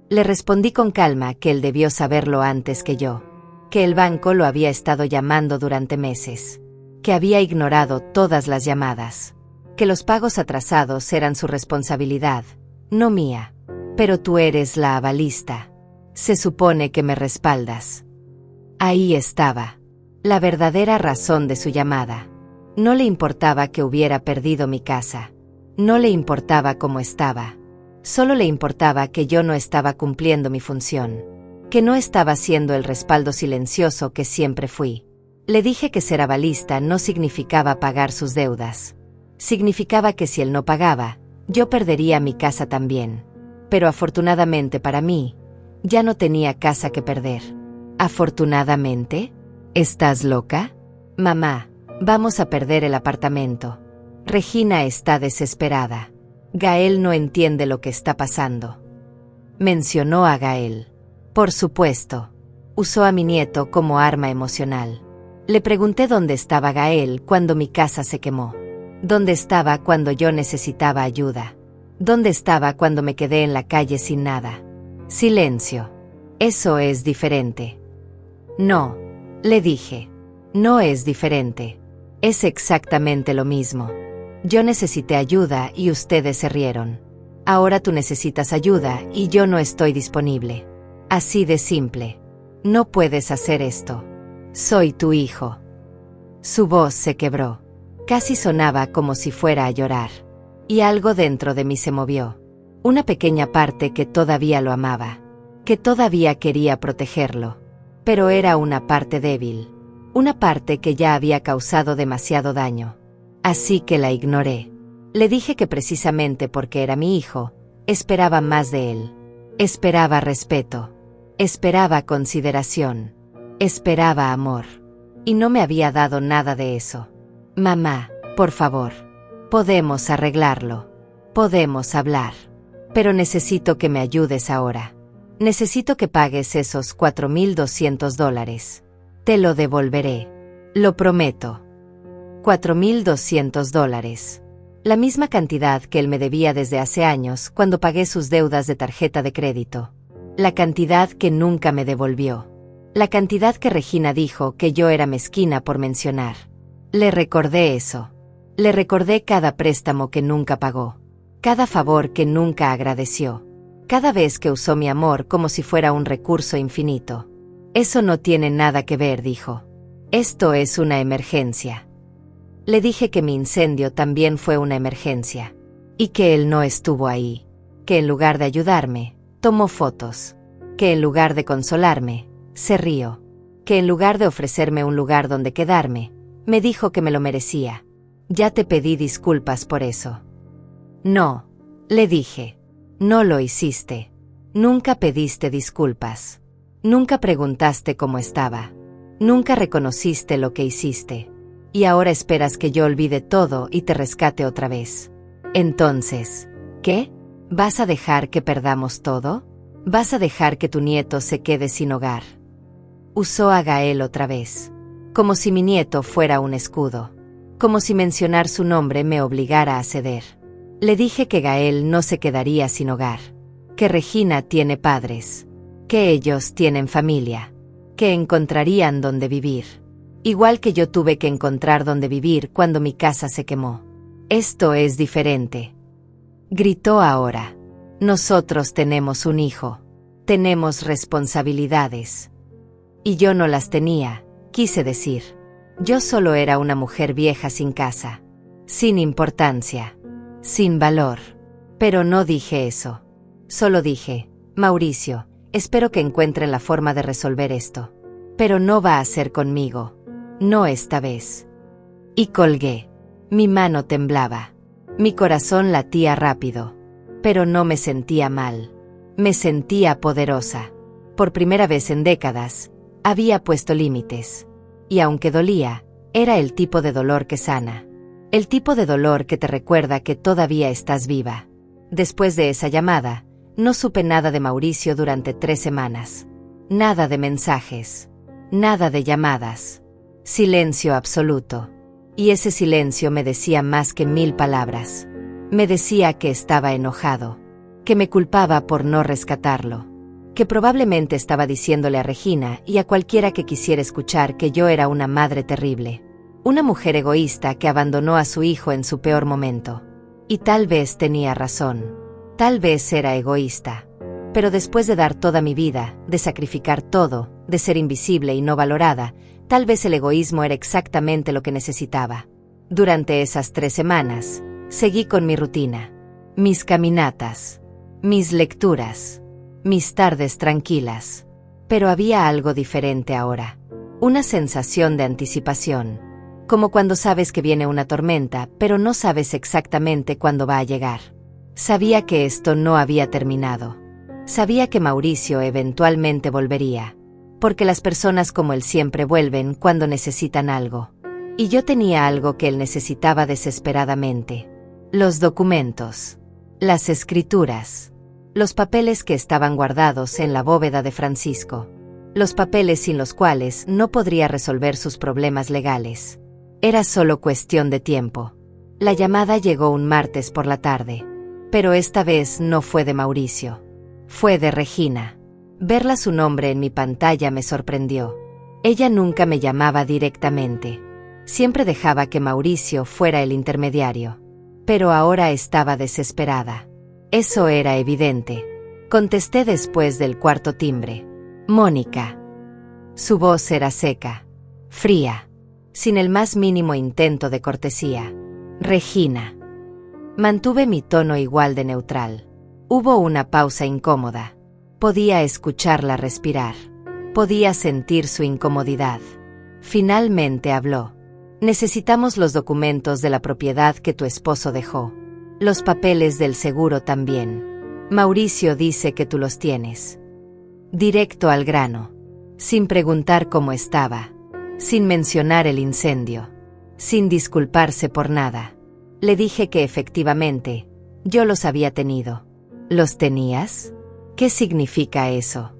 Speaker 1: Le respondí con calma que él debió saberlo antes que yo, que el banco lo había estado llamando durante meses, que había ignorado todas las llamadas, que los pagos atrasados eran su responsabilidad, no mía. Pero tú eres la avalista. Se supone que me respaldas. Ahí estaba, la verdadera razón de su llamada. No le importaba que hubiera perdido mi casa. No le importaba cómo estaba. Solo le importaba que yo no estaba cumpliendo mi función, que no estaba siendo el respaldo silencioso que siempre fui. Le dije que ser avalista no significaba pagar sus deudas. Significaba que si él no pagaba, yo perdería mi casa también. Pero afortunadamente para mí, ya no tenía casa que perder. ¿Afortunadamente? ¿Estás loca? Mamá, vamos a perder el apartamento. Regina está desesperada. Gael no entiende lo que está pasando. Mencionó a Gael. Por supuesto. Usó a mi nieto como arma emocional. Le pregunté dónde estaba Gael cuando mi casa se quemó. ¿Dónde estaba cuando yo necesitaba ayuda? ¿Dónde estaba cuando me quedé en la calle sin nada? Silencio. Eso es diferente. No, le dije. No es diferente. Es exactamente lo mismo. Yo necesité ayuda y ustedes se rieron. Ahora tú necesitas ayuda y yo no estoy disponible. Así de simple. No puedes hacer esto. Soy tu hijo. Su voz se quebró. Casi sonaba como si fuera a llorar. Y algo dentro de mí se movió. Una pequeña parte que todavía lo amaba, que todavía quería protegerlo. Pero era una parte débil. Una parte que ya había causado demasiado daño. Así que la ignoré. Le dije que precisamente porque era mi hijo, esperaba más de él. Esperaba respeto. Esperaba consideración. Esperaba amor. Y no me había dado nada de eso. Mamá, por favor. Podemos arreglarlo. Podemos hablar. Pero necesito que me ayudes ahora. Necesito que pagues esos $4,200. Te lo devolveré. Lo prometo. $4,200. La misma cantidad que él me debía desde hace años cuando pagué sus deudas de tarjeta de crédito. La cantidad que nunca me devolvió. La cantidad que Regina dijo que yo era mezquina por mencionar. Le recordé eso. Le recordé cada préstamo que nunca pagó. Cada favor que nunca agradeció. Cada vez que usó mi amor como si fuera un recurso infinito. Eso no tiene nada que ver, dijo. Esto es una emergencia. Le dije que mi incendio también fue una emergencia. Y que él no estuvo ahí. Que en lugar de ayudarme, tomó fotos. Que en lugar de consolarme, se rió. Que en lugar de ofrecerme un lugar donde quedarme, me dijo que me lo merecía. Ya te pedí disculpas por eso. No, le dije. No lo hiciste. Nunca pediste disculpas. Nunca preguntaste cómo estaba. Nunca reconociste lo que hiciste. Y ahora esperas que yo olvide todo y te rescate otra vez. Entonces, ¿qué? ¿Vas a dejar que perdamos todo? ¿Vas a dejar que tu nieto se quede sin hogar? Usó a Gael otra vez. Como si mi nieto fuera un escudo. Como si mencionar su nombre me obligara a ceder. Le dije que Gael no se quedaría sin hogar. Que Regina tiene padres. Que ellos tienen familia. Que encontrarían dónde vivir. Igual que yo tuve que encontrar dónde vivir cuando mi casa se quemó. Esto es diferente. Gritó ahora. Nosotros tenemos un hijo. Tenemos responsabilidades. Y yo no las tenía, quise decir. Yo solo era una mujer vieja sin casa. Sin importancia. Sin valor. Pero no dije eso. Solo dije, Mauricio, espero que encuentren la forma de resolver esto. Pero no va a ser conmigo. No esta vez. Y colgué. Mi mano temblaba. Mi corazón latía rápido. Pero no me sentía mal. Me sentía poderosa. Por primera vez en décadas, había puesto límites. Y aunque dolía, era el tipo de dolor que sana. El tipo de dolor que te recuerda que todavía estás viva. Después de esa llamada, no supe nada de Mauricio durante 3 semanas. Nada de mensajes. Nada de llamadas. Silencio absoluto. Y ese silencio me decía más que 1000 palabras. Me decía que estaba enojado. Que me culpaba por no rescatarlo. Que probablemente estaba diciéndole a Regina y a cualquiera que quisiera escuchar que yo era una madre terrible. Una mujer egoísta que abandonó a su hijo en su peor momento. Y tal vez tenía razón. Tal vez era egoísta. Pero después de dar toda mi vida, de sacrificar todo, de ser invisible y no valorada, tal vez el egoísmo era exactamente lo que necesitaba. Durante esas 3 semanas, seguí con mi rutina. Mis caminatas. Mis lecturas. Mis tardes tranquilas. Pero había algo diferente ahora. Una sensación de anticipación. Como cuando sabes que viene una tormenta, pero no sabes exactamente cuándo va a llegar. Sabía que esto no había terminado. Sabía que Mauricio eventualmente volvería. Porque las personas como él siempre vuelven cuando necesitan algo. Y yo tenía algo que él necesitaba desesperadamente. Los documentos. Las escrituras. Los papeles que estaban guardados en la bóveda de Francisco. Los papeles sin los cuales no podría resolver sus problemas legales. Era solo cuestión de tiempo. La llamada llegó un martes por la tarde. Pero esta vez no fue de Mauricio. Fue de Regina. Verla su nombre en mi pantalla me sorprendió. Ella nunca me llamaba directamente. Siempre dejaba que Mauricio fuera el intermediario. Pero ahora estaba desesperada. Eso era evidente. Contesté después del 4.º timbre. Mónica. Su voz era seca. Fría. Sin el más mínimo intento de cortesía. Regina. Mantuve mi tono igual de neutral. Hubo una pausa incómoda. Podía escucharla respirar. Podía sentir su incomodidad. Finalmente habló. Necesitamos los documentos de la propiedad que tu esposo dejó. Los papeles del seguro también. Mauricio dice que tú los tienes. Directo al grano. Sin preguntar cómo estaba. Sin mencionar el incendio. Sin disculparse por nada. Le dije que efectivamente, yo los había tenido. ¿Los tenías? ¿Qué significa eso?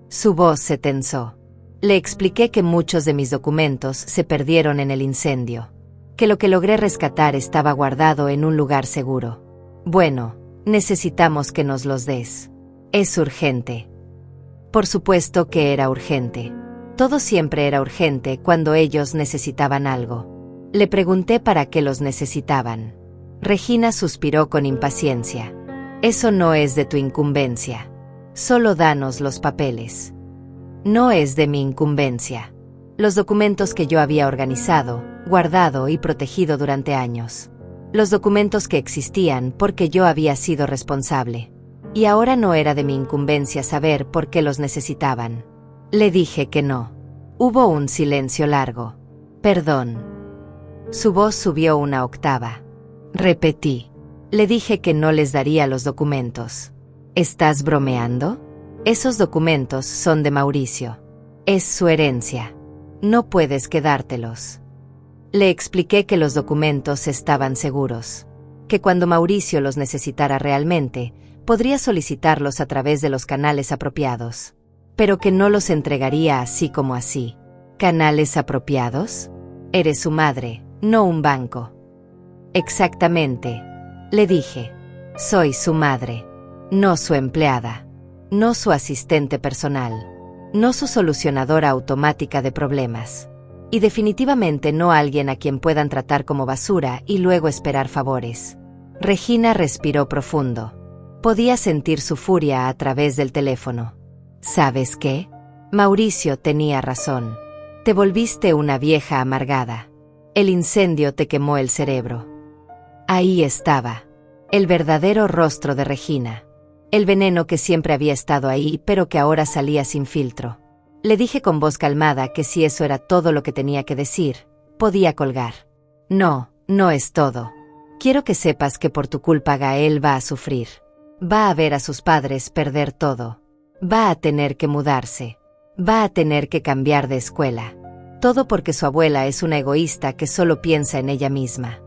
Speaker 1: Su voz se tensó. Le expliqué que muchos de mis documentos se perdieron en el incendio, que lo que logré rescatar estaba guardado en un lugar seguro. Bueno, necesitamos que nos los des. Es urgente. Por supuesto que era urgente. Todo siempre era urgente cuando ellos necesitaban algo. Le pregunté para qué los necesitaban. Regina suspiró con impaciencia. Eso no es de tu incumbencia. Solo danos los papeles. No es de mi incumbencia. Los documentos que yo había organizado, guardado y protegido durante años. Los documentos que existían porque yo había sido responsable. Y ahora no era de mi incumbencia saber por qué los necesitaban. Le dije que no. Hubo un silencio largo. Perdón. Su voz subió una octava. Repetí. Le dije que no les daría los documentos. ¿Estás bromeando? Esos documentos son de Mauricio. Es su herencia. No puedes quedártelos. Le expliqué que los documentos estaban seguros. Que cuando Mauricio los necesitara realmente, podría solicitarlos a través de los canales apropiados. Pero que no los entregaría así como así. ¿Canales apropiados? Eres su madre, no un banco. Exactamente. Le dije. Soy su madre. No su empleada. No su asistente personal. No su solucionadora automática de problemas. Y definitivamente no alguien a quien puedan tratar como basura y luego esperar favores. Regina respiró profundo. Podía sentir su furia a través del teléfono. ¿Sabes qué? Mauricio tenía razón. Te volviste una vieja amargada. El incendio te quemó el cerebro. Ahí estaba. El verdadero rostro de Regina. El veneno que siempre había estado ahí, pero que ahora salía sin filtro. Le dije con voz calmada que si eso era todo lo que tenía que decir, podía colgar. No, no es todo. Quiero que sepas que por tu culpa Gael va a sufrir. Va a ver a sus padres perder todo. Va a tener que mudarse. Va a tener que cambiar de escuela. Todo porque su abuela es una egoísta que solo piensa en ella misma.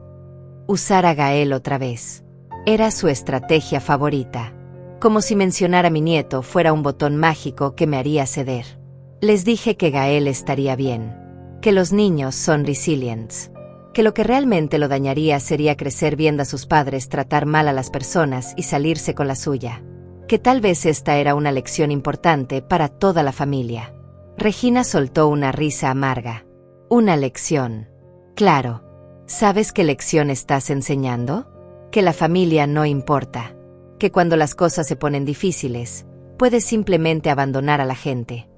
Speaker 1: Usar a Gael otra vez. Era su estrategia favorita. Como si mencionar a mi nieto fuera un botón mágico que me haría ceder. Les dije que Gael estaría bien. Que los niños son resilients. Que lo que realmente lo dañaría sería crecer viendo a sus padres tratar mal a las personas y salirse con la suya. Que tal vez esta era una lección importante para toda la familia. Regina soltó una risa amarga. Una lección. Claro. ¿Sabes qué lección estás enseñando? Que la familia no importa. Que cuando las cosas se ponen difíciles, puedes simplemente abandonar a la gente.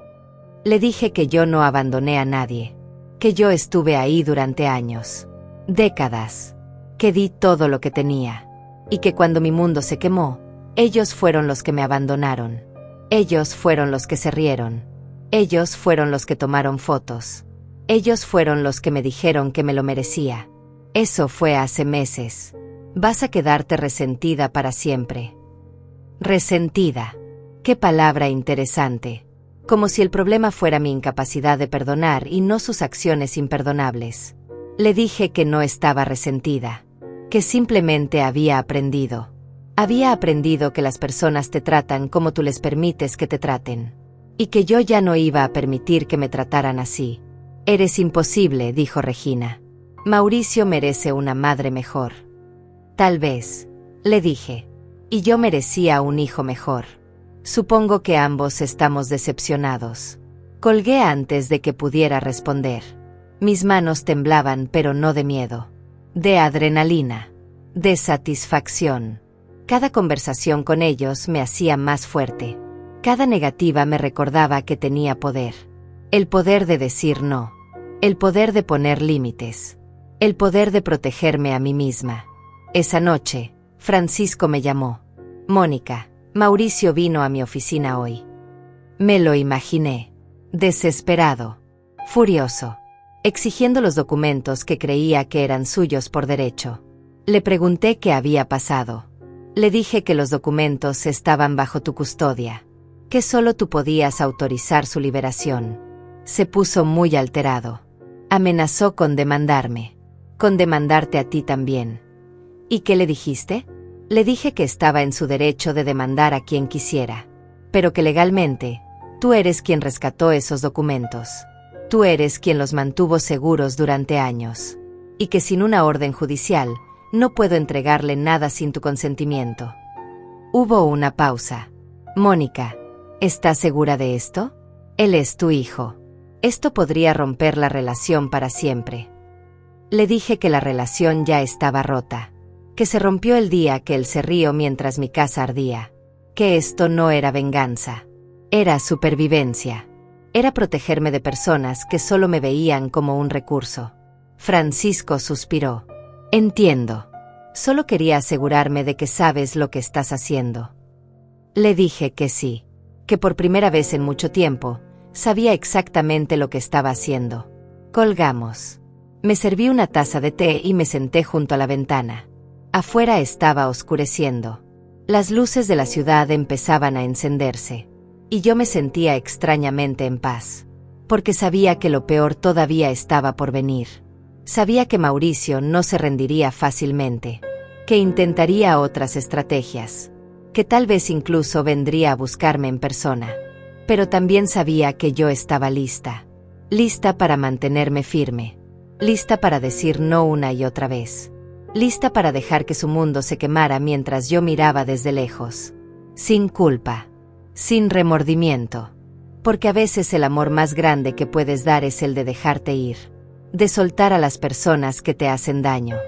Speaker 1: Le dije que yo no abandoné a nadie. Que yo estuve ahí durante años. Décadas. Que di todo lo que tenía. Y que cuando mi mundo se quemó, ellos fueron los que me abandonaron. Ellos fueron los que se rieron. Ellos fueron los que tomaron fotos. Ellos fueron los que me dijeron que me lo merecía. Eso fue hace meses. Vas a quedarte resentida para siempre. Resentida. Qué palabra interesante. Como si el problema fuera mi incapacidad de perdonar y no sus acciones imperdonables. Le dije que no estaba resentida. Que simplemente había aprendido. Había aprendido que las personas te tratan como tú les permites que te traten. Y que yo ya no iba a permitir que me trataran así. Eres imposible, dijo Regina. Mauricio merece una madre mejor. Tal vez, le dije. Y yo merecía un hijo mejor. Supongo que ambos estamos decepcionados. Colgué antes de que pudiera responder. Mis manos temblaban, pero no de miedo. De adrenalina. De satisfacción. Cada conversación con ellos me hacía más fuerte. Cada negativa me recordaba que tenía poder. El poder de decir no. El poder de poner límites. El poder de protegerme a mí misma. Esa noche, Francisco me llamó. Mónica, Mauricio vino a mi oficina hoy. Me lo imaginé. Desesperado. Furioso. Exigiendo los documentos que creía que eran suyos por derecho. Le pregunté qué había pasado. Le dije que los documentos estaban bajo tu custodia. Que solo tú podías autorizar su liberación. Se puso muy alterado. Amenazó con demandarme. Con demandarte a ti también. ¿Y qué le dijiste? Le dije que estaba en su derecho de demandar a quien quisiera. Pero que legalmente, Tú eres quien rescató esos documentos. Tú eres quien los mantuvo seguros durante años. Y que sin una orden judicial, no puedo entregarle nada sin tu consentimiento. Hubo una pausa. Mónica, ¿estás segura de esto? Él es tu hijo. Esto podría romper la relación para siempre. Le dije que la relación ya estaba rota. Que se rompió el día que él se rió mientras mi casa ardía. Que esto no era venganza. Era supervivencia. Era protegerme de personas que solo me veían como un recurso. Francisco suspiró. Entiendo. Solo quería asegurarme de que sabes lo que estás haciendo. Le dije que sí. Que por primera vez en mucho tiempo, sabía exactamente lo que estaba haciendo. Colgamos. Me serví una taza de té y me senté junto a la ventana. Afuera estaba oscureciendo. Las luces de la ciudad empezaban a encenderse. Y yo me sentía extrañamente en paz. Porque sabía que lo peor todavía estaba por venir. Sabía que Mauricio no se rendiría fácilmente. Que intentaría otras estrategias. Que tal vez incluso vendría a buscarme en persona. Pero también sabía que yo estaba lista. Lista para mantenerme firme. Lista para decir no una y otra vez. Lista para dejar que su mundo se quemara mientras yo miraba desde lejos. Sin culpa. Sin remordimiento. Porque a veces el amor más grande que puedes dar es el de dejarte ir. De soltar a las personas que te hacen daño.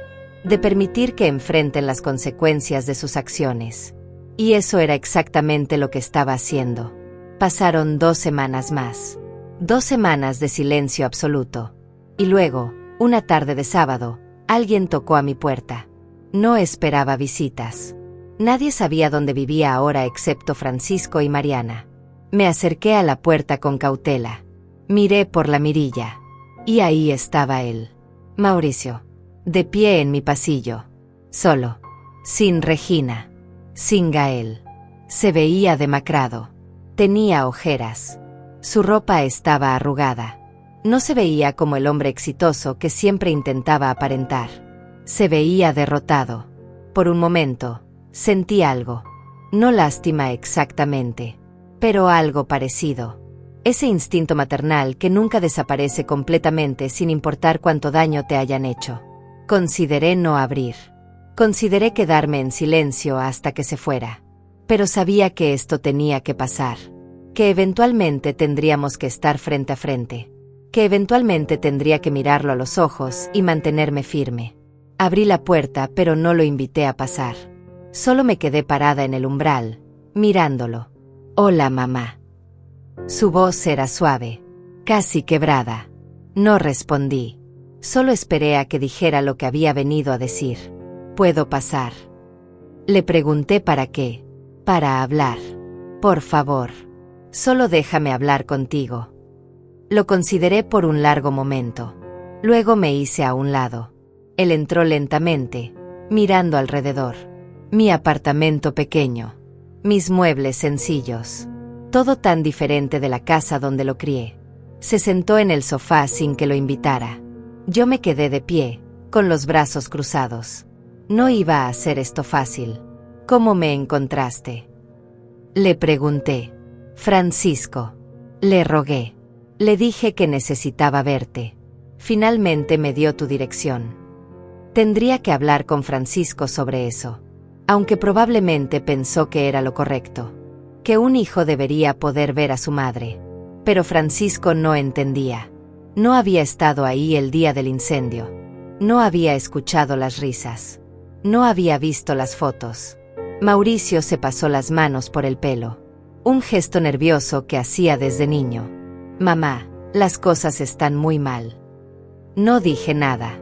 Speaker 1: De permitir que enfrenten las consecuencias de sus acciones. Y eso era exactamente lo que estaba haciendo. Pasaron 2 semanas más. 2 semanas de silencio absoluto. Y luego, una tarde de sábado, alguien tocó a mi puerta. No esperaba visitas. Nadie sabía dónde vivía ahora excepto Francisco y Mariana. Me acerqué a la puerta con cautela. Miré por la mirilla. Y ahí estaba él. Mauricio. De pie en mi pasillo. Solo. Sin Regina. Sin Gael. Se veía demacrado. Tenía ojeras. Su ropa estaba arrugada. No se veía como el hombre exitoso que siempre intentaba aparentar. Se veía derrotado. Por un momento, sentí algo. No lástima exactamente, pero algo parecido. Ese instinto maternal que nunca desaparece completamente sin importar cuánto daño te hayan hecho. Consideré no abrir. Consideré quedarme en silencio hasta que se fuera. Pero sabía que esto tenía que pasar. Que eventualmente tendríamos que estar frente a frente. Que eventualmente tendría que mirarlo a los ojos y mantenerme firme. Abrí la puerta, pero no lo invité a pasar. Solo me quedé parada en el umbral, mirándolo. Hola, mamá. Su voz era suave, casi quebrada. No respondí. Solo esperé a que dijera lo que había venido a decir. ¿Puedo pasar? Le pregunté para qué. Para hablar. Por favor. Solo déjame hablar contigo. Lo consideré por un largo momento. Luego me hice a un lado. Él entró lentamente, mirando alrededor. Mi apartamento pequeño. Mis muebles sencillos. Todo tan diferente de la casa donde lo crié. Se sentó en el sofá sin que lo invitara. Yo me quedé de pie, con los brazos cruzados. No iba a hacer esto fácil. ¿Cómo me encontraste? Le pregunté. Francisco. Le rogué. Le dije que necesitaba verte. Finalmente me dio tu dirección. Tendría que hablar con Francisco sobre eso. Aunque probablemente pensó que era lo correcto. Que un hijo debería poder ver a su madre. Pero Francisco no entendía. No había estado ahí el día del incendio. No había escuchado las risas. No había visto las fotos. Mauricio se pasó las manos por el pelo. Un gesto nervioso que hacía desde niño. Mamá, las cosas están muy mal. No dije nada.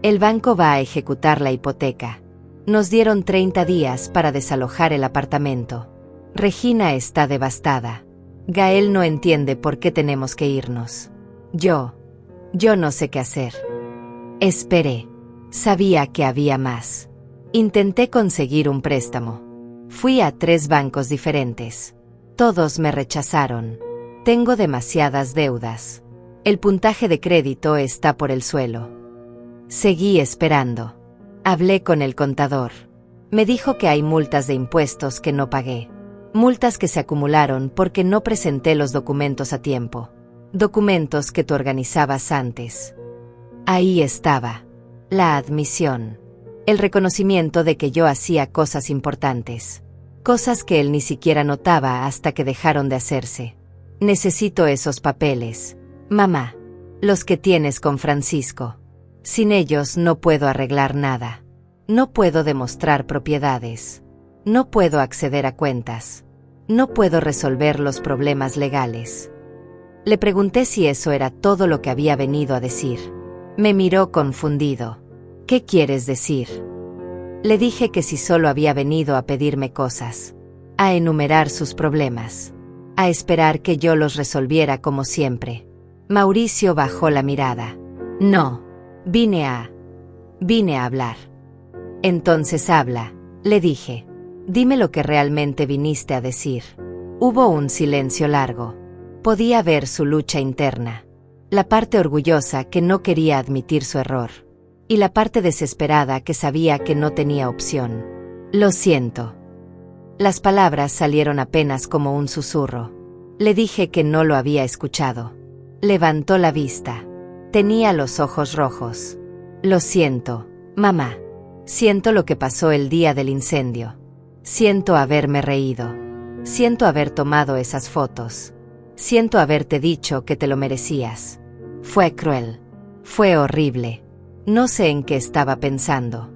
Speaker 1: El banco va a ejecutar la hipoteca. Nos dieron 30 días para desalojar el apartamento. Regina está devastada. Gael no entiende por qué tenemos que irnos. Yo no sé qué hacer. Esperé. Sabía que había más. Intenté conseguir un préstamo. Fui a 3 bancos diferentes. Todos me rechazaron. Tengo demasiadas deudas. El puntaje de crédito está por el suelo. Seguí esperando. Hablé con el contador. Me dijo que hay multas de impuestos que no pagué. Multas que se acumularon porque no presenté los documentos a tiempo. Documentos que tú organizabas antes. Ahí estaba. La admisión. El reconocimiento de que yo hacía cosas importantes. Cosas que él ni siquiera notaba hasta que dejaron de hacerse. Necesito esos papeles, mamá. Los que tienes con Francisco. Sin ellos no puedo arreglar nada. No puedo demostrar propiedades. No puedo acceder a cuentas. No puedo resolver los problemas legales. Le pregunté si eso era todo lo que había venido a decir. Me miró confundido. ¿Qué quieres decir? Le dije que si solo había venido a pedirme cosas. A enumerar sus problemas. A esperar que yo los resolviera como siempre. Mauricio bajó la mirada. No. Vine a hablar. Entonces habla, le dije. Dime lo que realmente viniste a decir. Hubo un silencio largo. Podía ver su lucha interna. La parte orgullosa que no quería admitir su error. Y la parte desesperada que sabía que no tenía opción. Lo siento. Las palabras salieron apenas como un susurro. Le dije que no lo había escuchado. Levantó la vista. Tenía los ojos rojos. Lo siento, mamá. Siento lo que pasó el día del incendio. Siento haberme reído. Siento haber tomado esas fotos. Siento haberte dicho que te lo merecías. Fue cruel. Fue horrible. No sé en qué estaba pensando.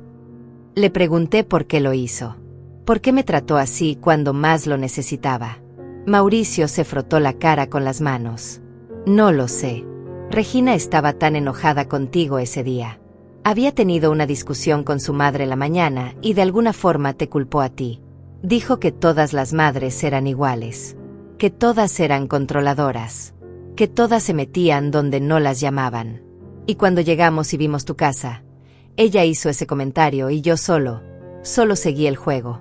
Speaker 1: Le pregunté por qué lo hizo. ¿Por qué me trató así cuando más lo necesitaba? Mauricio se frotó la cara con las manos. No lo sé. Regina estaba tan enojada contigo ese día. Había tenido una discusión con su madre la mañana y de alguna forma te culpó a ti. Dijo que todas las madres eran iguales. Que todas eran controladoras. Que todas se metían donde no las llamaban. Y cuando llegamos y vimos tu casa, ella hizo ese comentario y yo solo seguí el juego.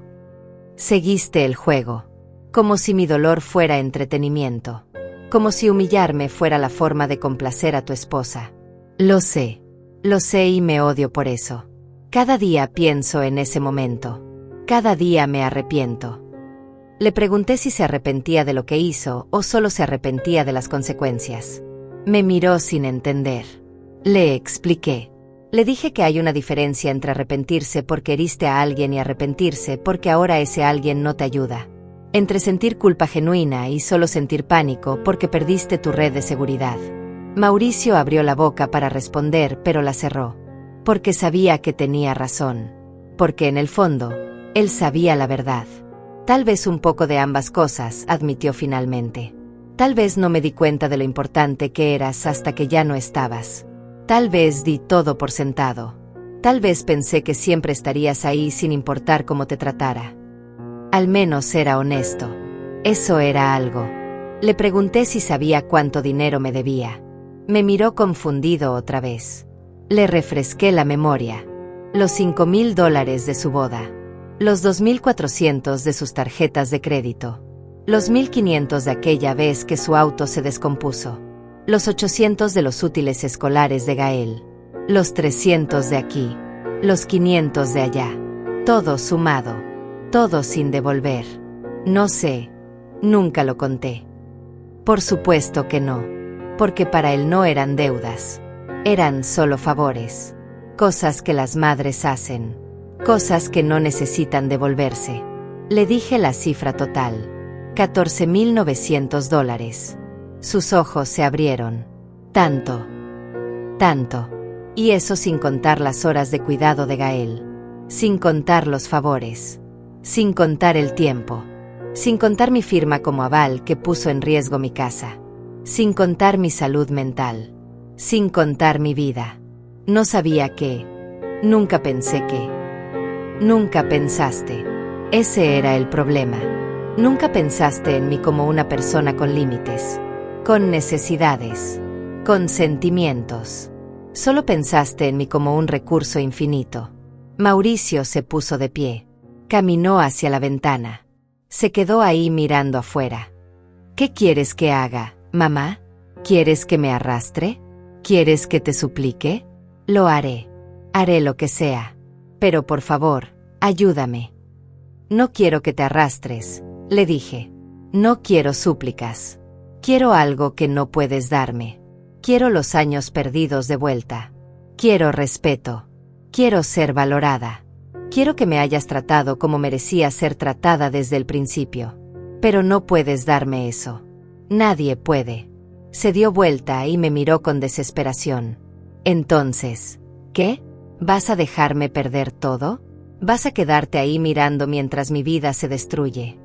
Speaker 1: Seguiste el juego. Como si mi dolor fuera entretenimiento. Como si humillarme fuera la forma de complacer a tu esposa. Lo sé y me odio por eso. Cada día pienso en ese momento. Cada día me arrepiento. Le pregunté si se arrepentía de lo que hizo o solo se arrepentía de las consecuencias. Me miró sin entender. Le expliqué. Le dije que hay una diferencia entre arrepentirse porque heriste a alguien y arrepentirse porque ahora ese alguien no te ayuda. Entre sentir culpa genuina y solo sentir pánico porque perdiste tu red de seguridad. Mauricio abrió la boca para responder, pero la cerró. Porque sabía que tenía razón. Porque en el fondo, él sabía la verdad. Tal vez un poco de ambas cosas, admitió finalmente. Tal vez no me di cuenta de lo importante que eras hasta que ya no estabas. Tal vez di todo por sentado. Tal vez pensé que siempre estarías ahí sin importar cómo te tratara. Al menos era honesto. Eso era algo. Le pregunté si sabía cuánto dinero me debía. Me miró confundido otra vez. Le refresqué la memoria. Los $5,000 de su boda. Los 2,400 de sus tarjetas de crédito. Los 1,500 de aquella vez que su auto se descompuso. Los 800 de los útiles escolares de Gael. Los 300 de aquí. Los 500 de allá. Todo sumado. Todo sin devolver. No sé. Nunca lo conté. Por supuesto que no. Porque para él no eran deudas. Eran solo favores. Cosas que las madres hacen. Cosas que no necesitan devolverse. Le dije la cifra total. $14,900. Sus ojos se abrieron. Tanto. Tanto. Y eso sin contar las horas de cuidado de Gael. Sin contar los favores. Sin contar el tiempo. Sin contar mi firma como aval que puso en riesgo mi casa. Sin contar mi salud mental. Sin contar mi vida. No sabía qué. Nunca pensé que. Nunca pensaste. Ese era el problema. Nunca pensaste en mí como una persona con límites. Con necesidades. Con sentimientos. Solo pensaste en mí como un recurso infinito. Mauricio se puso de pie. Caminó hacia la ventana. Se quedó ahí mirando afuera. ¿Qué quieres que haga, mamá? ¿Quieres que me arrastre? ¿Quieres que te suplique? Lo haré. Haré lo que sea. Pero por favor, ayúdame. No quiero que te arrastres, Le dije. No quiero súplicas. Quiero algo que no puedes darme. Quiero los años perdidos de vuelta. Quiero respeto. Quiero ser valorada. Quiero que me hayas tratado como merecía ser tratada desde el principio. Pero no puedes darme eso. Nadie puede. Se dio vuelta y me miró con desesperación. Entonces, ¿qué? ¿Vas a dejarme perder todo? ¿Vas a quedarte ahí mirando mientras mi vida se destruye?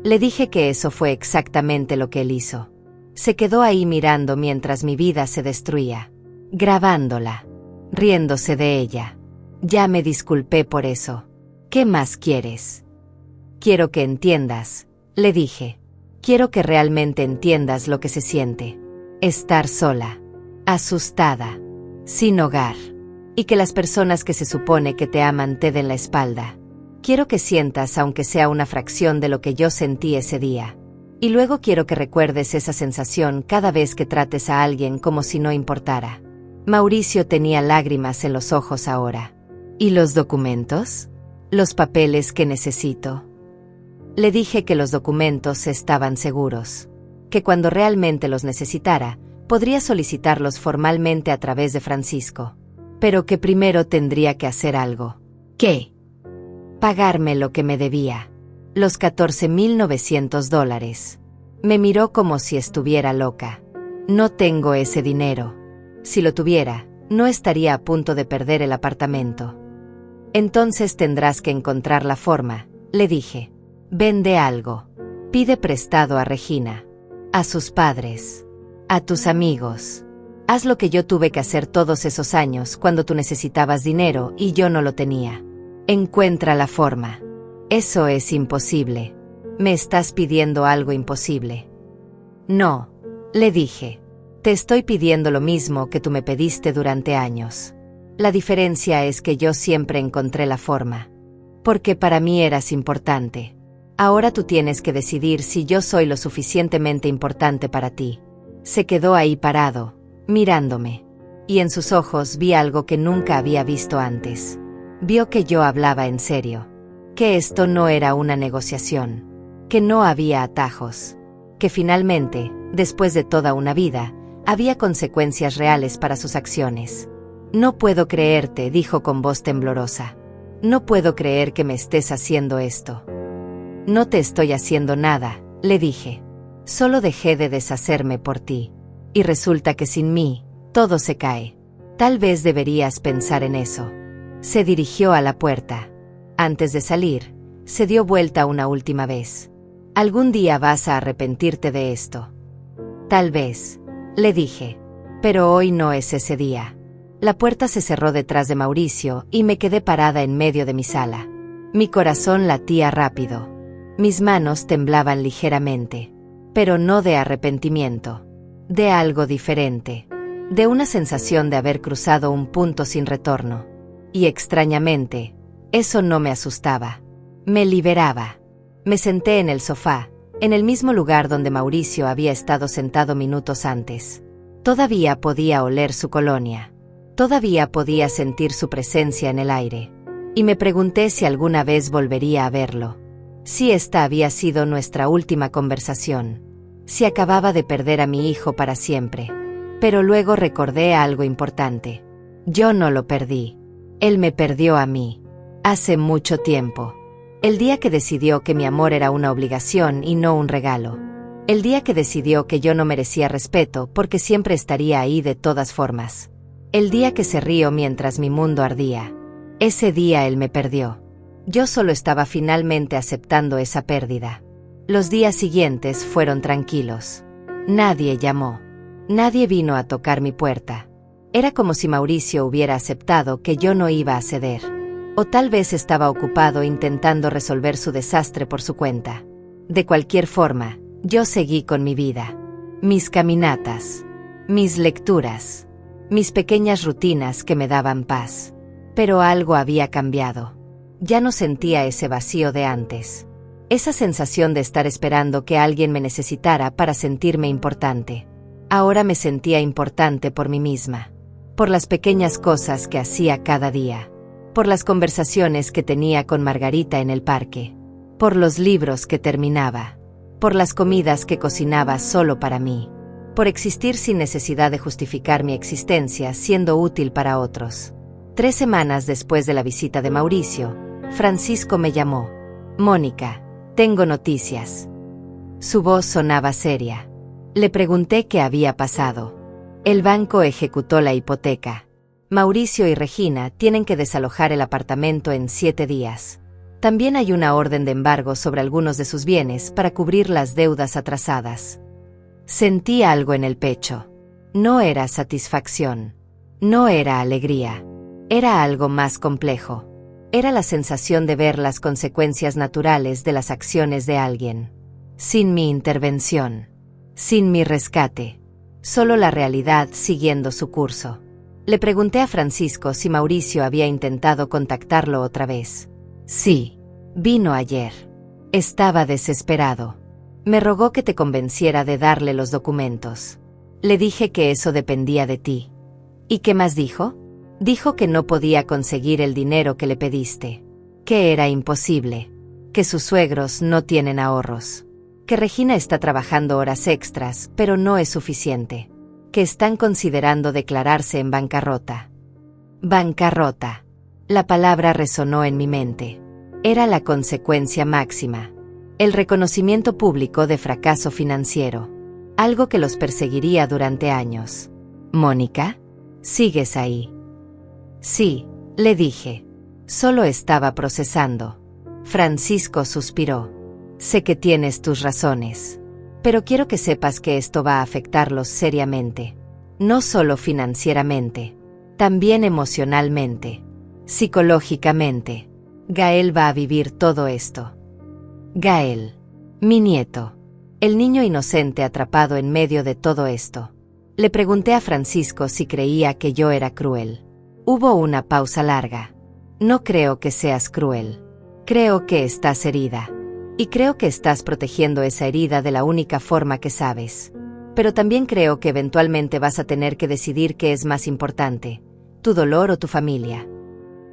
Speaker 1: Le dije que eso fue exactamente lo que él hizo. Se quedó ahí mirando mientras mi vida se destruía, grabándola, riéndose de ella. Ya me disculpé por eso. ¿Qué más quieres? Quiero que entiendas, le dije. Quiero que realmente entiendas lo que se siente. Estar sola, asustada, sin hogar, y que las personas que se supone que te aman te den la espalda. Quiero que sientas aunque sea una fracción de lo que yo sentí ese día. Y luego quiero que recuerdes esa sensación cada vez que trates a alguien como si no importara. Mauricio tenía lágrimas en los ojos ahora. ¿Y los documentos? ¿Los papeles que necesito? Le dije que los documentos estaban seguros. Que cuando realmente los necesitara, podría solicitarlos formalmente a través de Francisco. Pero que primero tendría que hacer algo. ¿Qué? Pagarme lo que me debía. Los $14,900. Me miró como si estuviera loca. No tengo ese dinero. Si lo tuviera, no estaría a punto de perder el apartamento. Entonces tendrás que encontrar la forma, le dije. Vende algo. Pide prestado a Regina. A sus padres. A tus amigos. Haz lo que yo tuve que hacer todos esos años cuando tú necesitabas dinero y yo no lo tenía. Encuentra la forma. Eso es imposible. Me estás pidiendo algo imposible. No, le dije. Te estoy pidiendo lo mismo que tú me pediste durante años. La diferencia es que yo siempre encontré la forma. Porque para mí eras importante. Ahora tú tienes que decidir si yo soy lo suficientemente importante para ti. Se quedó ahí parado, mirándome. Y en sus ojos vi algo que nunca había visto antes. Vio que yo hablaba en serio. Que esto no era una negociación. Que no había atajos. Que finalmente, después de toda una vida, había consecuencias reales para sus acciones. No puedo creerte, dijo con voz temblorosa. No puedo creer que me estés haciendo esto. No te estoy haciendo nada, le dije. Solo dejé de deshacerme por ti. Y resulta que sin mí, todo se cae. Tal vez deberías pensar en eso. Se dirigió a la puerta. Antes de salir, se dio vuelta una última vez. Algún día vas a arrepentirte de esto. Tal vez, le dije. Pero hoy no es ese día. La puerta se cerró detrás de Mauricio y me quedé parada en medio de mi sala. Mi corazón latía rápido. Mis manos temblaban ligeramente. Pero no de arrepentimiento. De algo diferente. De una sensación de haber cruzado un punto sin retorno. Y extrañamente, eso no me asustaba. Me liberaba. Me senté en el sofá, en el mismo lugar donde Mauricio había estado sentado minutos antes. Todavía podía oler su colonia. Todavía podía sentir su presencia en el aire. Y me pregunté si alguna vez volvería a verlo. Si esta había sido nuestra última conversación. Si acababa de perder a mi hijo para siempre. Pero luego recordé algo importante. Yo no lo perdí. Él me perdió a mí. Hace mucho tiempo. El día que decidió que mi amor era una obligación y no un regalo. El día que decidió que yo no merecía respeto porque siempre estaría ahí de todas formas. El día que se rió mientras mi mundo ardía. Ese día él me perdió. Yo solo estaba finalmente aceptando esa pérdida. Los días siguientes fueron tranquilos. Nadie llamó. Nadie vino a tocar mi puerta. Era como si Mauricio hubiera aceptado que yo no iba a ceder. O tal vez estaba ocupado intentando resolver su desastre por su cuenta. De cualquier forma, yo seguí con mi vida. Mis caminatas. Mis lecturas. Mis pequeñas rutinas que me daban paz. Pero algo había cambiado. Ya no sentía ese vacío de antes. Esa sensación de estar esperando que alguien me necesitara para sentirme importante. Ahora me sentía importante por mí misma. Por las pequeñas cosas que hacía cada día. Por las conversaciones que tenía con Margarita en el parque. por los libros que terminaba, por las comidas que cocinaba solo para mí, por existir sin necesidad de justificar mi existencia siendo útil para otros. 3 semanas después de la visita de Mauricio, Francisco me llamó. Mónica, tengo noticias. Su voz sonaba seria. Le pregunté qué había pasado. El banco ejecutó la hipoteca. Mauricio y Regina tienen que desalojar el apartamento en 7 días. También hay una orden de embargo sobre algunos de sus bienes para cubrir las deudas atrasadas. Sentí algo en el pecho. No era satisfacción. No era alegría. Era algo más complejo. Era la sensación de ver las consecuencias naturales de las acciones de alguien. Sin mi intervención. Sin mi rescate. Solo la realidad siguiendo su curso. Le pregunté a Francisco si Mauricio había intentado contactarlo otra vez. Sí. Vino ayer. Estaba desesperado. Me rogó que te convenciera de darle los documentos. Le dije que eso dependía de ti. ¿Y qué más dijo? Dijo que no podía conseguir el dinero que le pediste. Que era imposible. Que sus suegros no tienen ahorros. Que Regina está trabajando horas extras, pero no es suficiente. Que están considerando declararse en bancarrota. Bancarrota. La palabra resonó en mi mente. Era la consecuencia máxima. El reconocimiento público de fracaso financiero. Algo que los perseguiría durante años. Mónica, ¿sigues ahí? Sí, le dije. Solo estaba procesando. Francisco suspiró. Sé que tienes tus razones. Pero quiero que sepas que esto va a afectarlos seriamente. No solo financieramente. También emocionalmente. Psicológicamente. Gael va a vivir todo esto. Gael. Mi nieto. El niño inocente atrapado en medio de todo esto. Le pregunté a Francisco si creía que yo era cruel. Hubo una pausa larga. No creo que seas cruel. Creo que estás herida. Y creo que estás protegiendo esa herida de la única forma que sabes. Pero también creo que eventualmente vas a tener que decidir qué es más importante, tu dolor o tu familia.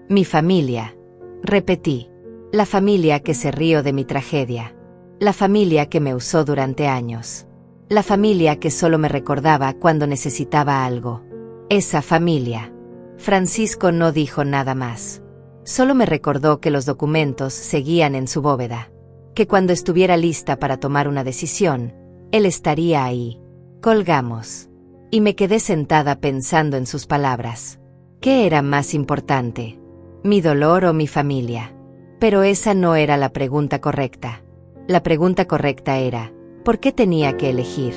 Speaker 1: Mi familia. Repetí. La familia que se rió de mi tragedia. La familia que me usó durante años. La familia que solo me recordaba cuando necesitaba algo. Esa familia. Francisco no dijo nada más. Solo me recordó que los documentos seguían en su bóveda. Que cuando estuviera lista para tomar una decisión, él estaría ahí. Colgamos. Y me quedé sentada pensando en sus palabras. ¿Qué era más importante? ¿Mi dolor o mi familia? Pero esa no era la pregunta correcta. La pregunta correcta era, ¿por qué tenía que elegir?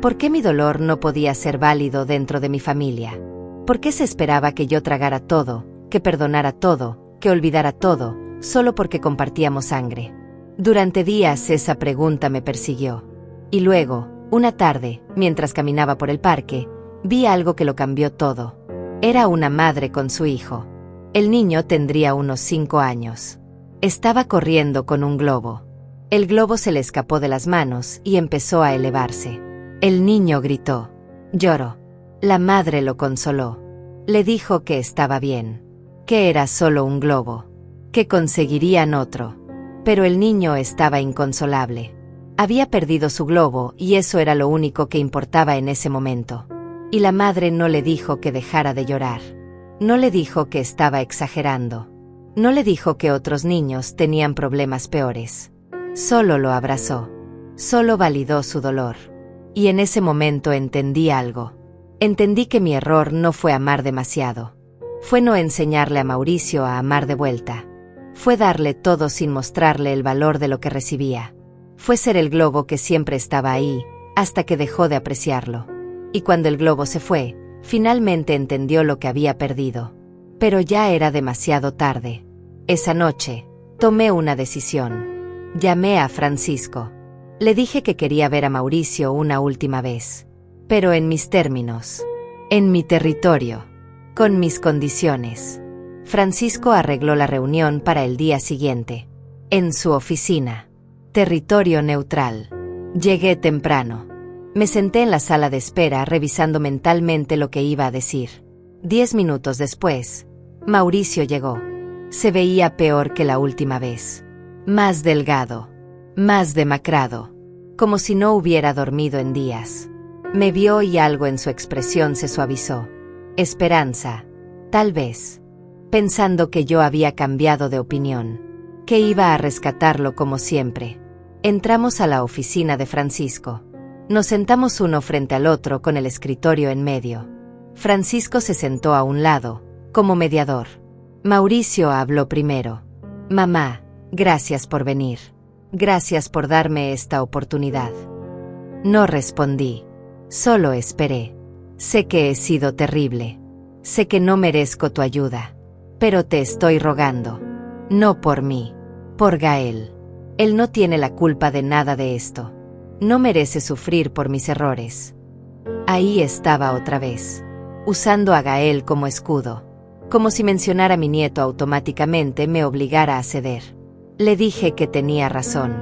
Speaker 1: ¿Por qué mi dolor no podía ser válido dentro de mi familia? ¿Por qué se esperaba que yo tragara todo, que perdonara todo, que olvidara todo, solo porque compartíamos sangre? Durante días esa pregunta me persiguió. Y luego, una tarde, mientras caminaba por el parque, vi algo que lo cambió todo. Era una madre con su hijo. El niño tendría unos 5 años. Estaba corriendo con un globo. El globo se le escapó de las manos y empezó a elevarse. El niño gritó. Lloró. La madre lo consoló. Le dijo que estaba bien. Que era solo un globo. Que conseguirían otro. Pero el niño estaba inconsolable. Había perdido su globo y eso era lo único que importaba en ese momento. Y la madre no le dijo que dejara de llorar. No le dijo que estaba exagerando. No le dijo que otros niños tenían problemas peores. Solo lo abrazó. Solo validó su dolor. Y en ese momento entendí algo. Entendí que mi error no fue amar demasiado. Fue no enseñarle a Mauricio a amar de vuelta. Fue darle todo sin mostrarle el valor de lo que recibía. Fue ser el globo que siempre estaba ahí, hasta que dejó de apreciarlo. Y cuando el globo se fue, finalmente entendió lo que había perdido. Pero ya era demasiado tarde. Esa noche, tomé una decisión. Llamé a Francisco. Le dije que quería ver a Mauricio una última vez. Pero en mis términos. En mi territorio. Con mis condiciones. Francisco arregló la reunión para el día siguiente. En su oficina. Territorio neutral. Llegué temprano. Me senté en la sala de espera revisando mentalmente lo que iba a decir. 10 minutos después, Mauricio llegó. Se veía peor que la última vez. más delgado, más demacrado, como si no hubiera dormido en días. Me vio y algo en su expresión se suavizó. Esperanza, tal vez. Pensando que yo había cambiado de opinión, que iba a rescatarlo como siempre. Entramos a la oficina de Francisco. Nos sentamos uno frente al otro con el escritorio en medio. Francisco se sentó a un lado, como mediador. Mauricio habló primero. Mamá, gracias por venir. Gracias por darme esta oportunidad. No respondí. Solo esperé. Sé que he sido terrible. Sé que no merezco tu ayuda. Pero te estoy rogando. No por mí. Por Gael. Él no tiene la culpa de nada de esto. No merece sufrir por mis errores. Ahí estaba otra vez. Usando a Gael como escudo. Como si mencionar a mi nieto automáticamente me obligara a ceder. Le dije que tenía razón.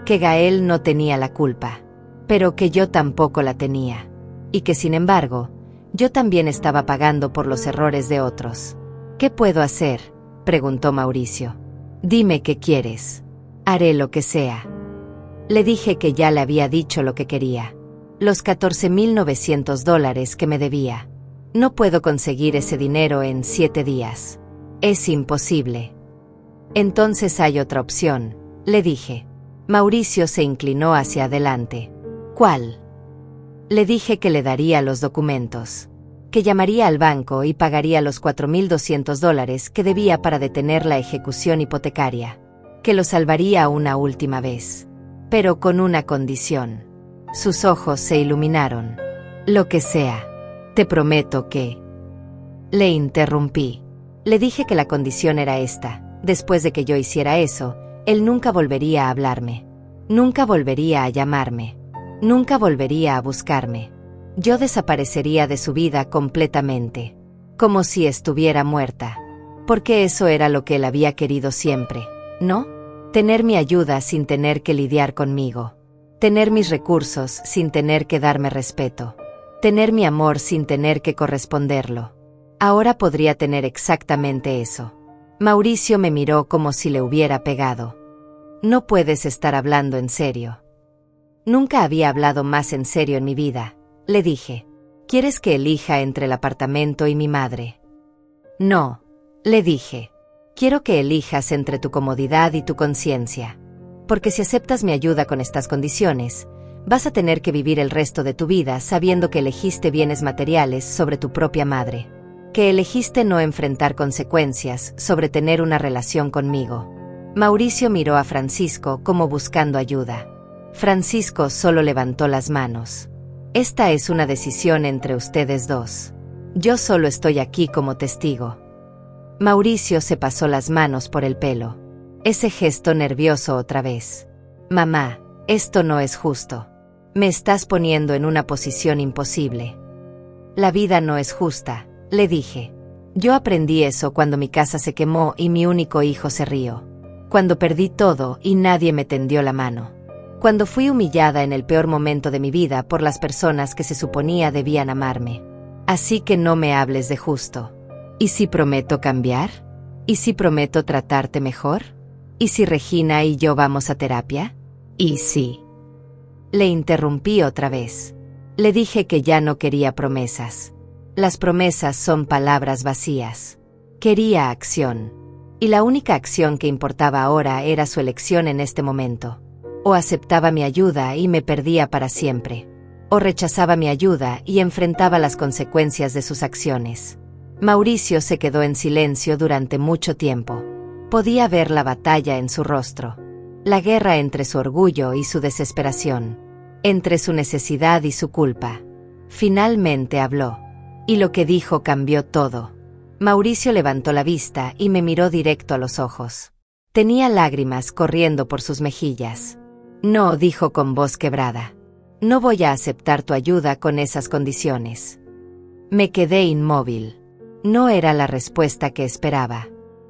Speaker 1: Que Gael no tenía la culpa. Pero que yo tampoco la tenía. Y que sin embargo, yo también estaba pagando por los errores de otros. ¿Qué puedo hacer?, preguntó Mauricio. Dime qué quieres. Haré lo que sea. Le dije que ya le había dicho lo que quería. Los $14,900 que me debía. No puedo conseguir ese dinero en 7 días. Es imposible. Entonces hay otra opción, le dije. Mauricio se inclinó hacia adelante. ¿Cuál? Le dije que le daría los documentos. Que llamaría al banco y pagaría los $4,200 que debía para detener la ejecución hipotecaria. Que lo salvaría una última vez. Pero con una condición. Sus ojos se iluminaron. Lo que sea. Te prometo que... Le interrumpí. Le dije que la condición era esta. Después de que yo hiciera eso, él nunca volvería a hablarme. Nunca volvería a llamarme. Nunca volvería a buscarme. Yo desaparecería de su vida completamente. Como si estuviera muerta. Porque eso era lo que él había querido siempre, ¿no? Tener mi ayuda sin tener que lidiar conmigo. Tener mis recursos sin tener que darme respeto. Tener mi amor sin tener que corresponderlo. Ahora podría tener exactamente eso. Mauricio me miró como si le hubiera pegado. No puedes estar hablando en serio. Nunca había hablado más en serio en mi vida, le dije. ¿Quieres que elija entre el apartamento y mi madre? No, le dije. Quiero que elijas entre tu comodidad y tu conciencia. Porque si aceptas mi ayuda con estas condiciones, vas a tener que vivir el resto de tu vida sabiendo que elegiste bienes materiales sobre tu propia madre. Que elegiste no enfrentar consecuencias sobre tener una relación conmigo. Mauricio miró a Francisco como buscando ayuda. Francisco solo levantó las manos. Esta es una decisión entre ustedes dos. Yo solo estoy aquí como testigo. Mauricio se pasó las manos por el pelo. Ese gesto nervioso otra vez. Mamá, esto no es justo. Me estás poniendo en una posición imposible. La vida no es justa, le dije. Yo aprendí eso cuando mi casa se quemó y mi único hijo se rió. Cuando perdí todo y nadie me tendió la mano. Cuando fui humillada en el peor momento de mi vida por las personas que se suponía debían amarme. Así que no me hables de justo. ¿Y si prometo cambiar? ¿Y si prometo tratarte mejor? ¿Y si Regina y yo vamos a terapia? ¿Y si? Le interrumpí otra vez. Le dije que ya no quería promesas. Las promesas son palabras vacías. Quería acción. Y la única acción que importaba ahora era su elección en este momento. O aceptaba mi ayuda y me perdía para siempre. O rechazaba mi ayuda y enfrentaba las consecuencias de sus acciones. Mauricio se quedó en silencio durante mucho tiempo. Podía ver la batalla en su rostro. La guerra entre su orgullo y su desesperación. Entre su necesidad y su culpa. Finalmente habló. Y lo que dijo cambió todo. Mauricio levantó la vista y me miró directo a los ojos. Tenía lágrimas corriendo por sus mejillas. No, dijo con voz quebrada. No voy a aceptar tu ayuda con esas condiciones. Me quedé inmóvil. No era la respuesta que esperaba.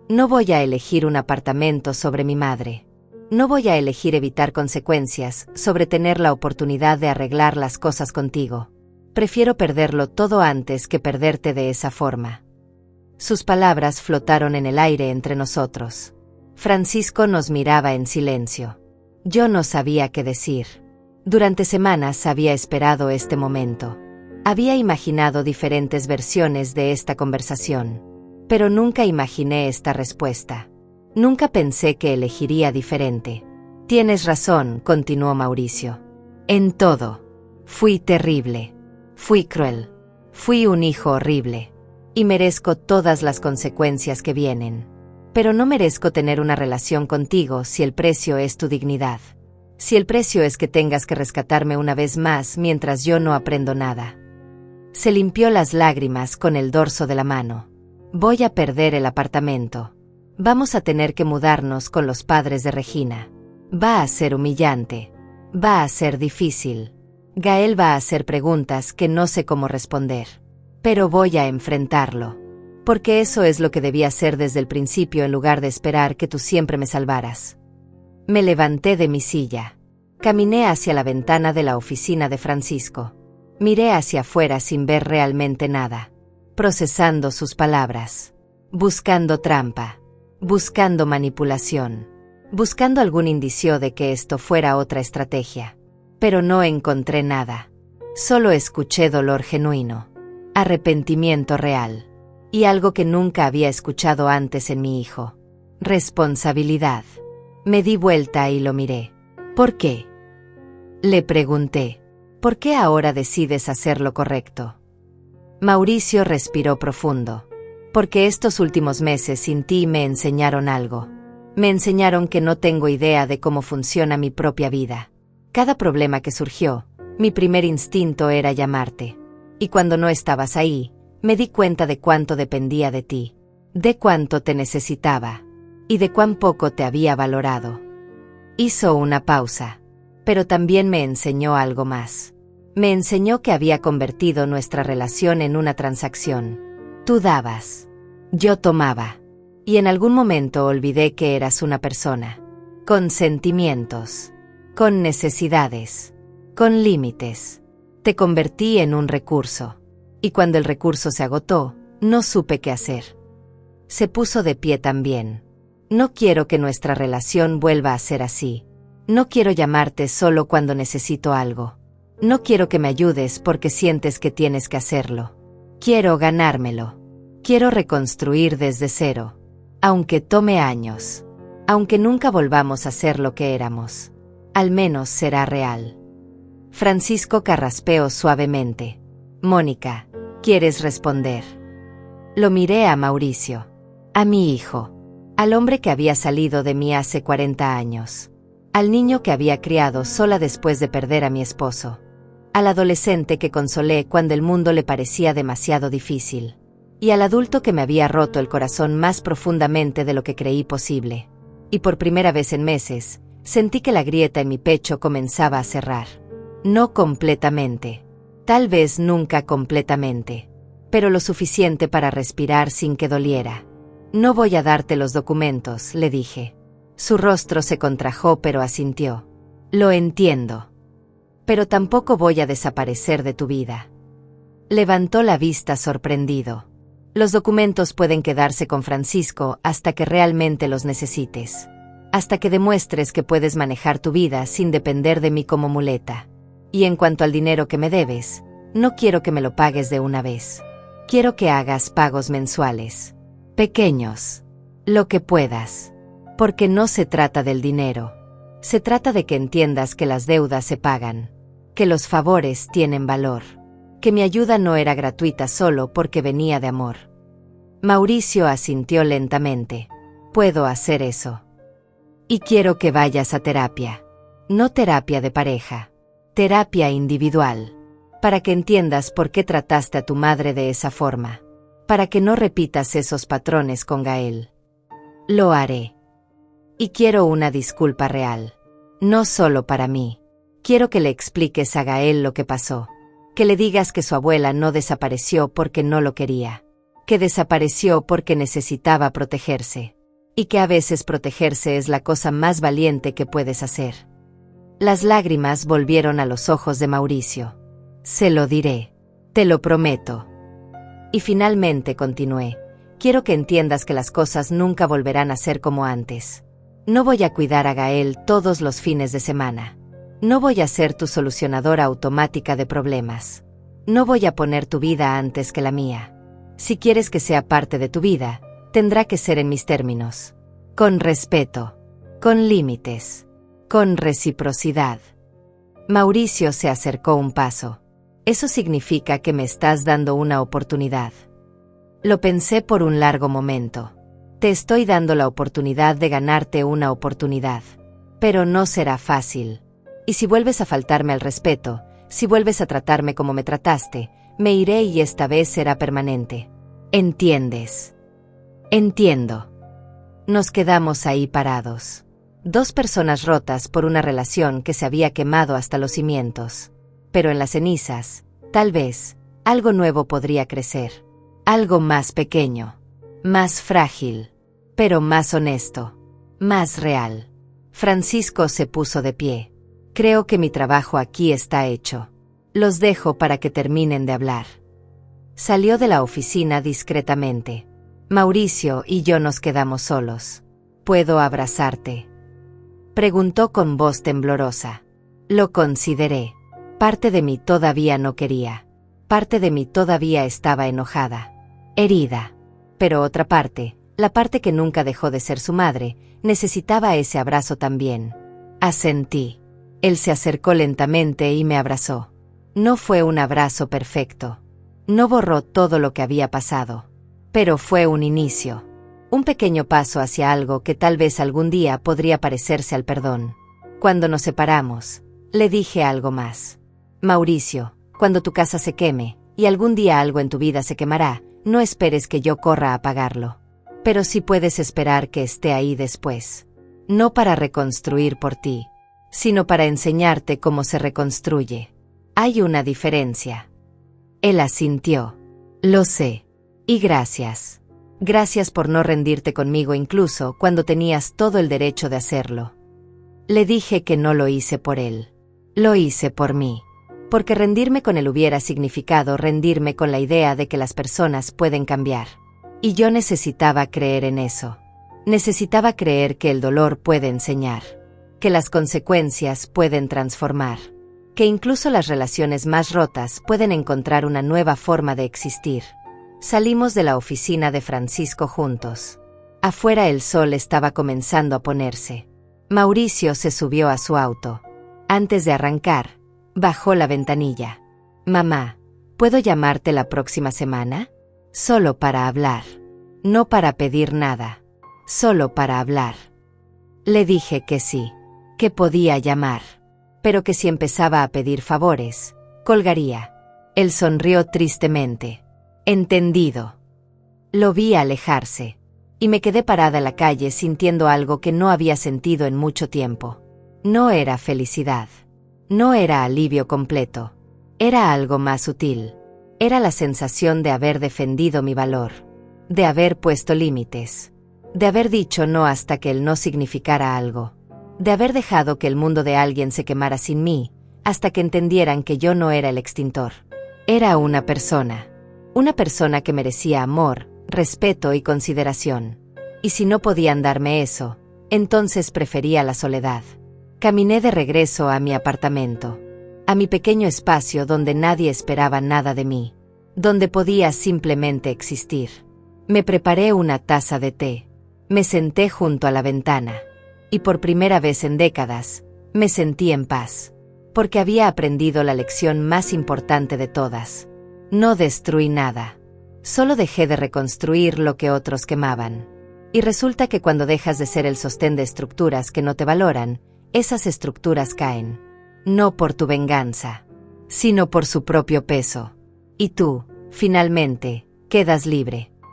Speaker 1: No voy a elegir un apartamento sobre mi madre. No voy a elegir evitar consecuencias sobre tener la oportunidad de arreglar las cosas contigo. Prefiero perderlo todo antes que perderte de esa forma. Sus palabras flotaron en el aire entre nosotros. Francisco nos miraba en silencio. Yo no sabía qué decir. Durante semanas había esperado este momento. Había imaginado diferentes versiones de esta conversación, pero nunca imaginé esta respuesta. Nunca pensé que elegiría diferente. Tienes razón, continuó Mauricio. En todo. Fui terrible. Fui cruel. Fui un hijo horrible. Y merezco todas las consecuencias que vienen. Pero no merezco tener una relación contigo si el precio es tu dignidad. Si el precio es que tengas que rescatarme una vez más mientras yo no aprendo nada. Se limpió las lágrimas con el dorso de la mano. Voy a perder el apartamento. Vamos a tener que mudarnos con los padres de Regina. Va a ser humillante. Va a ser difícil. Gael va a hacer preguntas que no sé cómo responder. Pero voy a enfrentarlo. Porque eso es lo que debía hacer desde el principio en lugar de esperar que tú siempre me salvaras. Me levanté de mi silla. Caminé hacia la ventana de la oficina de Francisco. Miré hacia afuera sin ver realmente nada. Procesando sus palabras. Buscando trampa. Buscando manipulación. Buscando algún indicio de que esto fuera otra estrategia. Pero no encontré nada. Solo escuché dolor genuino. Arrepentimiento real. Y algo que nunca había escuchado antes en mi hijo. Responsabilidad. Me di vuelta y lo miré. ¿Por qué? Le pregunté. ¿Por qué ahora decides hacer lo correcto? Mauricio respiró profundo. Porque estos últimos meses sin ti me enseñaron algo. Me enseñaron que no tengo idea de cómo funciona mi propia vida. Cada problema que surgió, mi primer instinto era llamarte. Y cuando no estabas ahí, me di cuenta de cuánto dependía de ti, de cuánto te necesitaba, y de cuán poco te había valorado. Hizo una pausa, pero también me enseñó algo más. Me enseñó que había convertido nuestra relación en una transacción. Tú dabas, yo tomaba, y en algún momento olvidé que eras una persona, con sentimientos, con necesidades, con límites. Te convertí en un recurso. Y cuando el recurso se agotó, no supe qué hacer. Se puso de pie también. No quiero que nuestra relación vuelva a ser así. No quiero llamarte solo cuando necesito algo. No quiero que me ayudes porque sientes que tienes que hacerlo. Quiero ganármelo. Quiero reconstruir desde cero. Aunque tome años. Aunque nunca volvamos a ser lo que éramos. Al menos será real. Francisco carraspeó suavemente. Mónica, ¿quieres responder? Lo miré a Mauricio. A mi hijo. Al hombre que había salido de mí hace 40 años. Al niño que había criado sola después de perder a mi esposo. Al adolescente que consolé cuando el mundo le parecía demasiado difícil. Y al adulto que me había roto el corazón más profundamente de lo que creí posible. Y por primera vez en meses, sentí que la grieta en mi pecho comenzaba a cerrar. No completamente. Tal vez nunca completamente. Pero lo suficiente para respirar sin que doliera. No voy a darte los documentos, le dije. Su rostro se contrajo pero asintió. Lo entiendo. Pero tampoco voy a desaparecer de tu vida. Levantó la vista sorprendido. Los documentos pueden quedarse con Francisco hasta que realmente los necesites. Hasta que demuestres que puedes manejar tu vida sin depender de mí como muleta. Y en cuanto al dinero que me debes, no quiero que me lo pagues de una vez. Quiero que hagas pagos mensuales. Pequeños. Lo que puedas. Porque no se trata del dinero. Se trata de que entiendas que las deudas se pagan. Que los favores tienen valor. Que mi ayuda no era gratuita solo porque venía de amor. Mauricio asintió lentamente. Puedo hacer eso. Y quiero que vayas a terapia. No terapia de pareja. Terapia individual. Para que entiendas por qué trataste a tu madre de esa forma. Para que no repitas esos patrones con Gael. Lo haré. Y quiero una disculpa real. No solo para mí. Quiero que le expliques a Gael lo que pasó. Que le digas que su abuela no desapareció porque no lo quería. Que desapareció porque necesitaba protegerse. Y que a veces protegerse es la cosa más valiente que puedes hacer. Las lágrimas volvieron a los ojos de Mauricio. Se lo diré. Te lo prometo. Y finalmente continué. quiero que entiendas que las cosas nunca volverán a ser como antes. No voy a cuidar a Gael todos los fines de semana. No voy a ser tu solucionadora automática de problemas. No voy a poner tu vida antes que la mía. Si quieres que sea parte de tu vida, tendrá que ser en mis términos. Con respeto, con límites, con reciprocidad. Mauricio se acercó un paso. Eso significa que me estás dando una oportunidad. Lo pensé por un largo momento. Te estoy dando la oportunidad de ganarte una oportunidad. Pero no será fácil. Y si vuelves a faltarme al respeto, si vuelves a tratarme como me trataste, me iré y esta vez será permanente. ¿Entiendes? Entiendo. Nos quedamos ahí parados. Dos personas rotas por una relación que se había quemado hasta los cimientos. Pero en las cenizas, tal vez, algo nuevo podría crecer. Algo más pequeño, más frágil, pero más honesto, más real. Francisco se puso de pie. Creo que mi trabajo aquí está hecho. Los dejo para que terminen de hablar. Salió de la oficina discretamente. Mauricio y yo nos quedamos solos. ¿Puedo abrazarte?, preguntó con voz temblorosa. Lo consideré. Parte de mí todavía no quería. Parte de mí todavía estaba enojada, herida. Pero otra parte, la parte que nunca dejó de ser su madre, necesitaba ese abrazo también. Asentí. Él se acercó lentamente y me abrazó. No fue un abrazo perfecto. No borró todo lo que había pasado. Pero fue un inicio. Un pequeño paso hacia algo que tal vez algún día podría parecerse al perdón. Cuando nos separamos, le dije algo más. Mauricio, cuando tu casa se queme, y algún día algo en tu vida se quemará, no esperes que yo corra a apagarlo. Pero sí puedes esperar que esté ahí después. No para reconstruir por ti, sino para enseñarte cómo se reconstruye. Hay una diferencia. Él asintió. Lo sé. Y gracias. Gracias por no rendirte conmigo incluso cuando tenías todo el derecho de hacerlo. Le dije que no lo hice por él. Lo hice por mí. Porque rendirme con él hubiera significado rendirme con la idea de que las personas pueden cambiar. Y yo necesitaba creer en eso. Necesitaba creer que el dolor puede enseñar. Que las consecuencias pueden transformar. Que incluso las relaciones más rotas pueden encontrar una nueva forma de existir. Salimos de la oficina de Francisco juntos. Afuera el sol estaba comenzando a ponerse. Mauricio se subió a su auto. Antes de arrancar, bajó la ventanilla. Mamá, ¿puedo llamarte la próxima semana? Solo para hablar. No para pedir nada. Solo para hablar. Le dije que sí, que podía llamar, pero que si empezaba a pedir favores, colgaría. Él sonrió tristemente. Entendido. Lo vi alejarse, y me quedé parada en la calle sintiendo algo que no había sentido en mucho tiempo. No era felicidad. No era alivio completo. Era algo más sutil. Era la sensación de haber defendido mi valor. De haber puesto límites. De haber dicho no hasta que el no significara algo. De haber dejado que el mundo de alguien se quemara sin mí, hasta que entendieran que yo no era el extintor. Era una persona. Una persona que merecía amor, respeto y consideración. Y si no podían darme eso, entonces prefería la soledad. Caminé de regreso a mi apartamento. A mi pequeño espacio donde nadie esperaba nada de mí. Donde podía simplemente existir. Me preparé una taza de té. Me senté junto a la ventana. Y por primera vez en décadas, me sentí en paz. Porque había aprendido la lección más importante de todas. No destruí nada. Solo dejé de reconstruir lo que otros quemaban. Y resulta que cuando dejas de ser el sostén de estructuras que no te valoran, esas estructuras caen. No por tu venganza, sino por su propio peso. Y tú, finalmente, quedas libre.